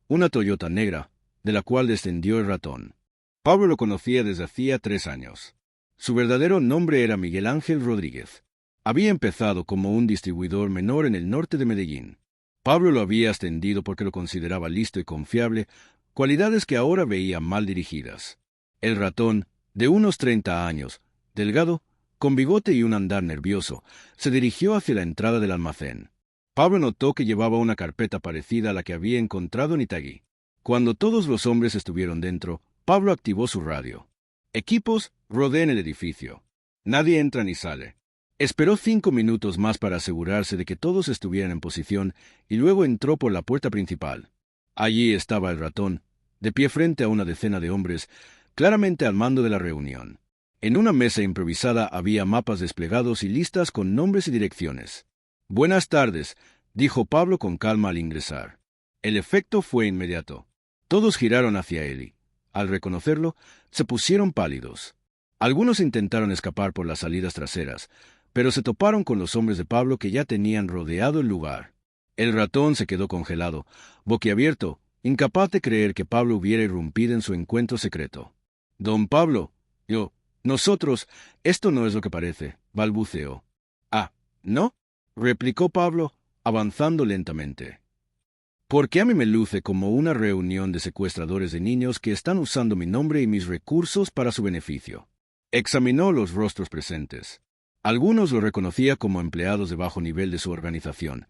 una Toyota negra, de la cual descendió el ratón. Pablo lo conocía desde hacía 3 años. Su verdadero nombre era Miguel Ángel Rodríguez. Había empezado como un distribuidor menor en el norte de Medellín. Pablo lo había ascendido porque lo consideraba listo y confiable, cualidades que ahora veía mal dirigidas. El ratón, de unos 30 años, delgado, con bigote y un andar nervioso, se dirigió hacia la entrada del almacén. Pablo notó que llevaba una carpeta parecida a la que había encontrado en Itagüí. Cuando todos los hombres estuvieron dentro, Pablo activó su radio. Equipos, rodeen el edificio. Nadie entra ni sale. Esperó 5 minutos más para asegurarse de que todos estuvieran en posición y luego entró por la puerta principal. Allí estaba el ratón, de pie frente a una decena de hombres, claramente al mando de la reunión. En una mesa improvisada había mapas desplegados y listas con nombres y direcciones. «Buenas tardes», dijo Pablo con calma al ingresar. El efecto fue inmediato. Todos giraron hacia él y, al reconocerlo, se pusieron pálidos. Algunos intentaron escapar por las salidas traseras, pero se toparon con los hombres de Pablo que ya tenían rodeado el lugar. El ratón se quedó congelado, boquiabierto, incapaz de creer que Pablo hubiera irrumpido en su encuentro secreto. «Don Pablo, nosotros, esto no es lo que parece», balbuceó. «Ah, ¿no?», replicó Pablo, avanzando lentamente. «Porque a mí me luce como una reunión de secuestradores de niños que están usando mi nombre y mis recursos para su beneficio». Examinó los rostros presentes. Algunos lo reconocía como empleados de bajo nivel de su organización.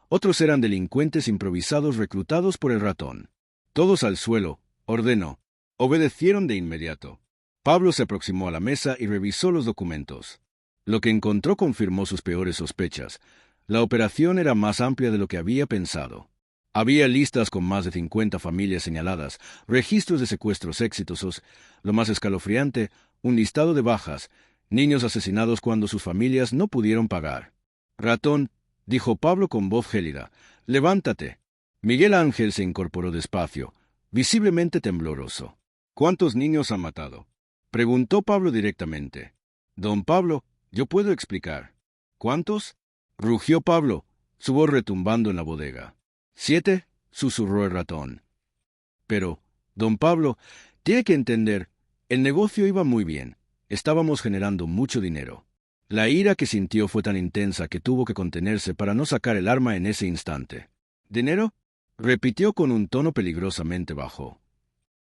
Otros eran delincuentes improvisados reclutados por el ratón. «Todos al suelo», ordenó. Obedecieron de inmediato. Pablo se aproximó a la mesa y revisó los documentos. Lo que encontró confirmó sus peores sospechas. La operación era más amplia de lo que había pensado. Había listas con más de 50 familias señaladas, registros de secuestros exitosos, lo más escalofriante, un listado de bajas, niños asesinados cuando sus familias no pudieron pagar. «Ratón», dijo Pablo con voz gélida, «levántate». Miguel Ángel se incorporó despacio, visiblemente tembloroso. «¿Cuántos niños han matado?», preguntó Pablo directamente. «Don Pablo, yo puedo explicar». «¿Cuántos?», rugió Pablo, su voz retumbando en la bodega. «7», susurró el ratón. «Pero, don Pablo, tiene que entender, el negocio iba muy bien. Estábamos generando mucho dinero». La ira que sintió fue tan intensa que tuvo que contenerse para no sacar el arma en ese instante. «¿Dinero?», repitió con un tono peligrosamente bajo.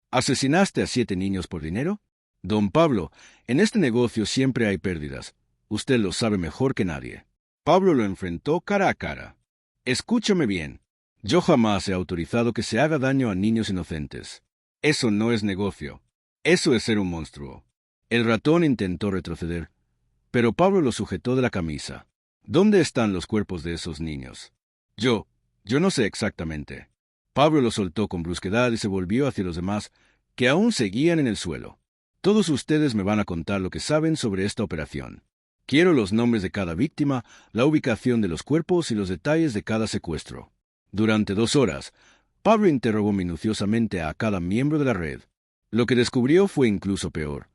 «¿Asesinaste a 7 niños por dinero? Don Pablo, en este negocio siempre hay pérdidas. Usted lo sabe mejor que nadie». Pablo lo enfrentó cara a cara. «Escúchame bien. Yo jamás he autorizado que se haga daño a niños inocentes. Eso no es negocio. Eso es ser un monstruo». El ratón intentó retroceder, pero Pablo lo sujetó de la camisa. «¿Dónde están los cuerpos de esos niños?» Yo no sé exactamente». Pablo lo soltó con brusquedad y se volvió hacia los demás, que aún seguían en el suelo. «Todos ustedes me van a contar lo que saben sobre esta operación. Quiero los nombres de cada víctima, la ubicación de los cuerpos y los detalles de cada secuestro. Durante 2 horas, Pablo interrogó minuciosamente a cada miembro de la red. Lo que descubrió fue incluso peor.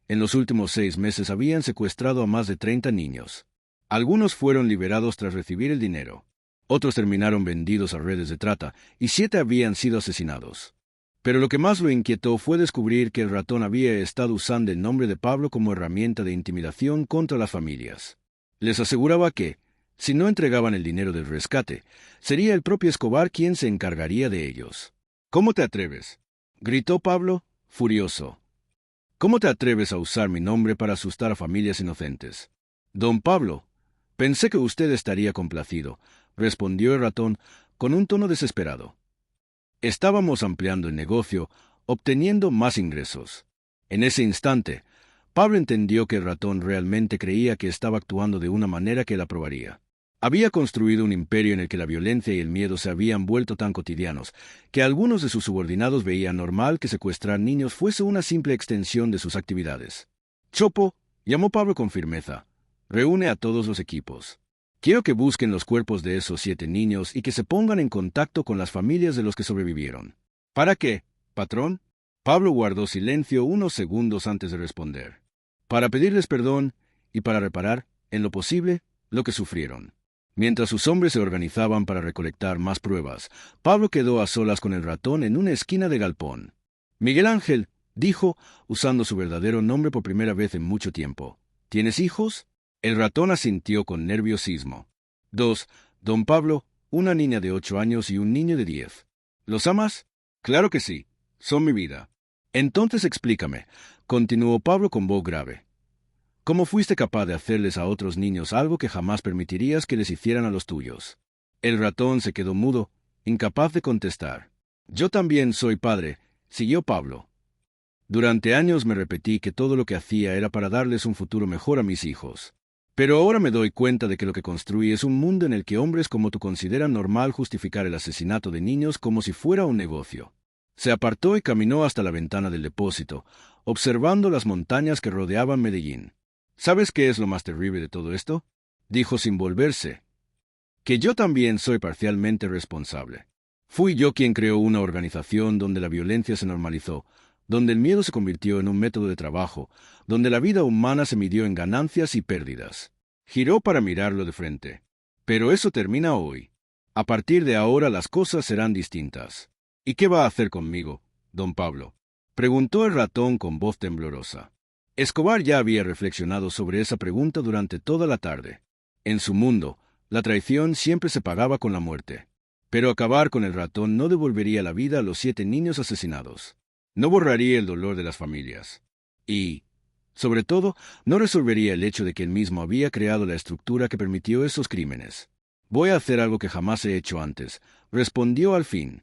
En los últimos 6 meses habían secuestrado a más de 30 niños. Algunos fueron liberados tras recibir el dinero. Otros terminaron vendidos a redes de trata, y 7 habían sido asesinados. Pero lo que más lo inquietó fue descubrir que el ratón había estado usando el nombre de Pablo como herramienta de intimidación contra las familias. Les aseguraba que, si no entregaban el dinero del rescate, sería el propio Escobar quien se encargaría de ellos. «¿Cómo te atreves?», gritó Pablo, furioso. «¿Cómo te atreves a usar mi nombre para asustar a familias inocentes?». «Don Pablo, pensé que usted estaría complacido», respondió el ratón con un tono desesperado. Estábamos ampliando el negocio, obteniendo más ingresos. En ese instante, Pablo entendió que el ratón realmente creía que estaba actuando de una manera que él aprobaría. Había construido un imperio en el que la violencia y el miedo se habían vuelto tan cotidianos, que algunos de sus subordinados veían normal que secuestrar niños fuese una simple extensión de sus actividades. «Chopo», llamó Pablo con firmeza, «reúne a todos los equipos. Quiero que busquen los cuerpos de esos 7 niños y que se pongan en contacto con las familias de los que sobrevivieron». «¿Para qué, patrón?». Pablo guardó silencio unos segundos antes de responder. «Para pedirles perdón y para reparar, en lo posible, lo que sufrieron». Mientras sus hombres se organizaban para recolectar más pruebas, Pablo quedó a solas con el ratón en una esquina de galpón. «Miguel Ángel», dijo, usando su verdadero nombre por primera vez en mucho tiempo. «¿Tienes hijos?». El ratón asintió con nerviosismo. «2, don Pablo, una niña de 8 años y un niño de 10. ¿Los amas?». «Claro que sí. Son mi vida». «Entonces explícame», continuó Pablo con voz grave. «¿Cómo fuiste capaz de hacerles a otros niños algo que jamás permitirías que les hicieran a los tuyos?». El ratón se quedó mudo, incapaz de contestar. «Yo también soy padre», siguió Pablo. «Durante años me repetí que todo lo que hacía era para darles un futuro mejor a mis hijos. Pero ahora me doy cuenta de que lo que construí es un mundo en el que hombres como tú consideran normal justificar el asesinato de niños como si fuera un negocio». Se apartó y caminó hasta la ventana del depósito, observando las montañas que rodeaban Medellín. «¿Sabes qué es lo más terrible de todo esto?», dijo sin volverse. «Que yo también soy parcialmente responsable. Fui yo quien creó una organización donde la violencia se normalizó, donde el miedo se convirtió en un método de trabajo, donde la vida humana se midió en ganancias y pérdidas». Giró para mirarlo de frente. «Pero eso termina hoy. A partir de ahora las cosas serán distintas». «¿Y qué va a hacer conmigo, don Pablo?», preguntó el ratón con voz temblorosa. Escobar ya había reflexionado sobre esa pregunta durante toda la tarde. En su mundo, la traición siempre se pagaba con la muerte. Pero acabar con el ratón no devolvería la vida a los 7 niños asesinados. No borraría el dolor de las familias. Y, sobre todo, no resolvería el hecho de que él mismo había creado la estructura que permitió esos crímenes. «Voy a hacer algo que jamás he hecho antes», respondió al fin.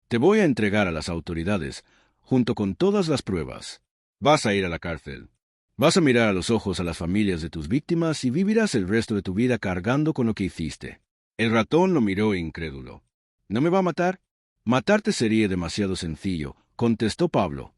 «Te voy a entregar a las autoridades, junto con todas las pruebas. Vas a ir a la cárcel. Vas a mirar a los ojos a las familias de tus víctimas y vivirás el resto de tu vida cargando con lo que hiciste». El ratón lo miró incrédulo. «¿No me va a matar?». «Matarte sería demasiado sencillo», contestó Pablo.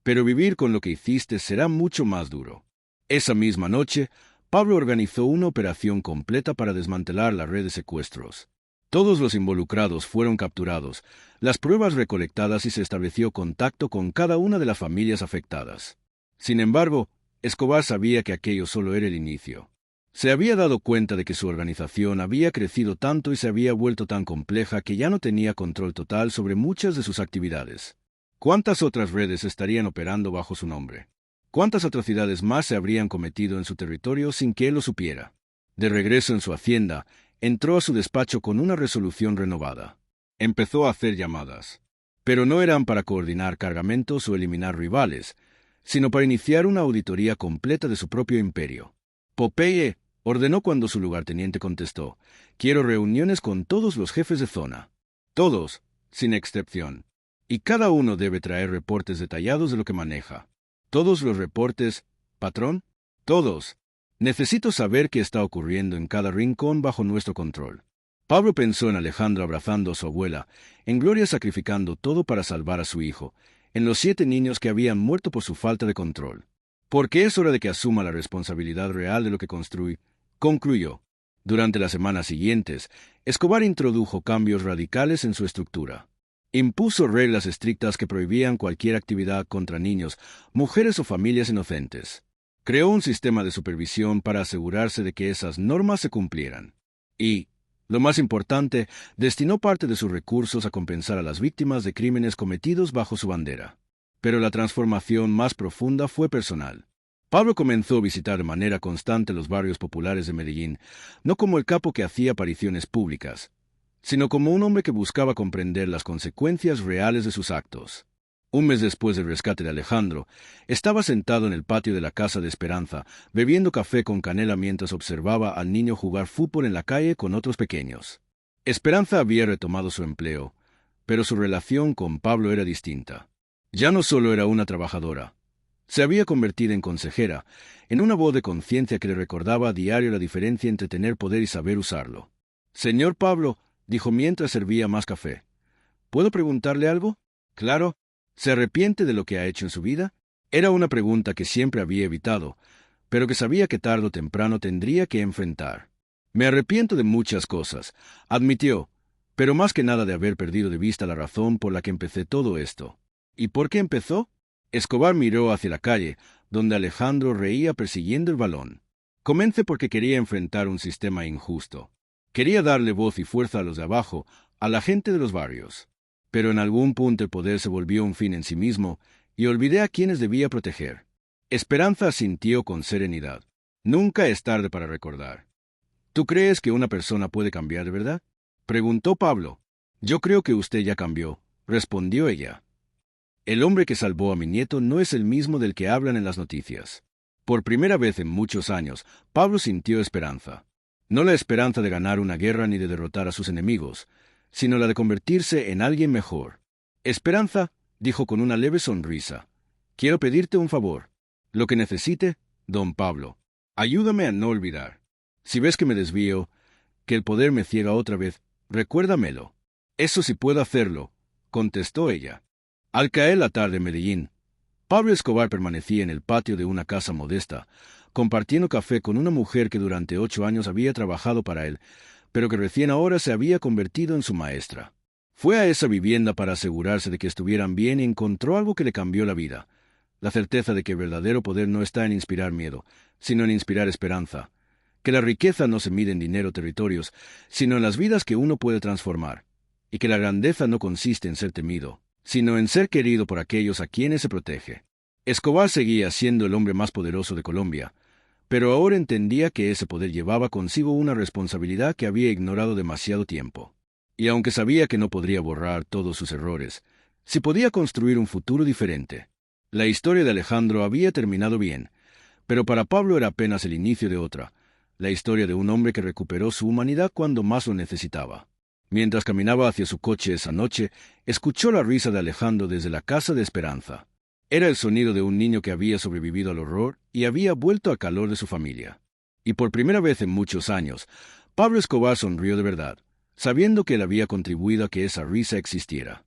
«Pero vivir con lo que hiciste será mucho más duro». Esa misma noche, Pablo organizó una operación completa para desmantelar la red de secuestros. Todos los involucrados fueron capturados, las pruebas recolectadas y se estableció contacto con cada una de las familias afectadas. Sin embargo, Escobar sabía que aquello solo era el inicio. Se había dado cuenta de que su organización había crecido tanto y se había vuelto tan compleja que ya no tenía control total sobre muchas de sus actividades. ¿Cuántas otras redes estarían operando bajo su nombre? ¿Cuántas atrocidades más se habrían cometido en su territorio sin que él lo supiera? De regreso en su hacienda, entró a su despacho con una resolución renovada. Empezó a hacer llamadas. Pero no eran para coordinar cargamentos o eliminar rivales, sino para iniciar una auditoría completa de su propio imperio. «Popeye», ordenó cuando su lugarteniente contestó, «quiero reuniones con todos los jefes de zona. Todos, sin excepción. Y cada uno debe traer reportes detallados de lo que maneja». «¿Todos los reportes, patrón?». «Todos. Necesito saber qué está ocurriendo en cada rincón bajo nuestro control». Pablo pensó en Alejandro abrazando a su abuela, en Gloria sacrificando todo para salvar a su hijo, en los 7 niños que habían muerto por su falta de control. «Porque es hora de que asuma la responsabilidad real de lo que construye», concluyó. Durante las semanas siguientes, Escobar introdujo cambios radicales en su estructura. Impuso reglas estrictas que prohibían cualquier actividad contra niños, mujeres o familias inocentes. Creó un sistema de supervisión para asegurarse de que esas normas se cumplieran. Y, lo más importante, destinó parte de sus recursos a compensar a las víctimas de crímenes cometidos bajo su bandera. Pero la transformación más profunda fue personal. Pablo comenzó a visitar de manera constante los barrios populares de Medellín, no como el capo que hacía apariciones públicas, sino como un hombre que buscaba comprender las consecuencias reales de sus actos. Un mes después del rescate de Alejandro, estaba sentado en el patio de la casa de Esperanza, bebiendo café con canela mientras observaba al niño jugar fútbol en la calle con otros pequeños. Esperanza había retomado su empleo, pero su relación con Pablo era distinta. Ya no solo era una trabajadora. Se había convertido en consejera, en una voz de conciencia que le recordaba a diario la diferencia entre tener poder y saber usarlo. «Señor Pablo», dijo mientras servía más café, «¿puedo preguntarle algo?» «Claro». ¿Se arrepiente de lo que ha hecho en su vida? Era una pregunta que siempre había evitado, pero que sabía que tarde o temprano tendría que enfrentar. «Me arrepiento de muchas cosas», admitió, «pero más que nada de haber perdido de vista la razón por la que empecé todo esto». «¿Y por qué empezó?» Escobar miró hacia la calle, donde Alejandro reía persiguiendo el balón. «Comencé porque quería enfrentar un sistema injusto. Quería darle voz y fuerza a los de abajo, a la gente de los barrios. Pero en algún punto el poder se volvió un fin en sí mismo, y olvidé a quienes debía proteger». Esperanza asintió con serenidad. «Nunca es tarde para recordar». «¿Tú crees que una persona puede cambiar de verdad?», preguntó Pablo. «Yo creo que usted ya cambió», respondió ella. «El hombre que salvó a mi nieto no es el mismo del que hablan en las noticias». Por primera vez en muchos años, Pablo sintió esperanza. No la esperanza de ganar una guerra ni de derrotar a sus enemigos, sino la de convertirse en alguien mejor. «Esperanza», dijo con una leve sonrisa, «quiero pedirte un favor. Lo que necesite, don Pablo. Ayúdame a no olvidar. Si ves que me desvío, que el poder me ciega otra vez, recuérdamelo». «Eso sí puedo hacerlo», contestó ella. Al caer la tarde en Medellín, Pablo Escobar permanecía en el patio de una casa modesta, compartiendo café con una mujer que durante 8 años había trabajado para él, pero que recién ahora se había convertido en su maestra. Fue a esa vivienda para asegurarse de que estuvieran bien y encontró algo que le cambió la vida: la certeza de que el verdadero poder no está en inspirar miedo, sino en inspirar esperanza, que la riqueza no se mide en dinero o territorios, sino en las vidas que uno puede transformar, y que la grandeza no consiste en ser temido, sino en ser querido por aquellos a quienes se protege. Escobar seguía siendo el hombre más poderoso de Colombia, pero ahora entendía que ese poder llevaba consigo una responsabilidad que había ignorado demasiado tiempo. Y aunque sabía que no podría borrar todos sus errores, sí podía construir un futuro diferente. La historia de Alejandro había terminado bien, pero para Pablo era apenas el inicio de otra, la historia de un hombre que recuperó su humanidad cuando más lo necesitaba. Mientras caminaba hacia su coche esa noche, escuchó la risa de Alejandro desde la casa de Esperanza. Era el sonido de un niño que había sobrevivido al horror y había vuelto al calor de su familia. Y por primera vez en muchos años, Pablo Escobar sonrió de verdad, sabiendo que él había contribuido a que esa risa existiera.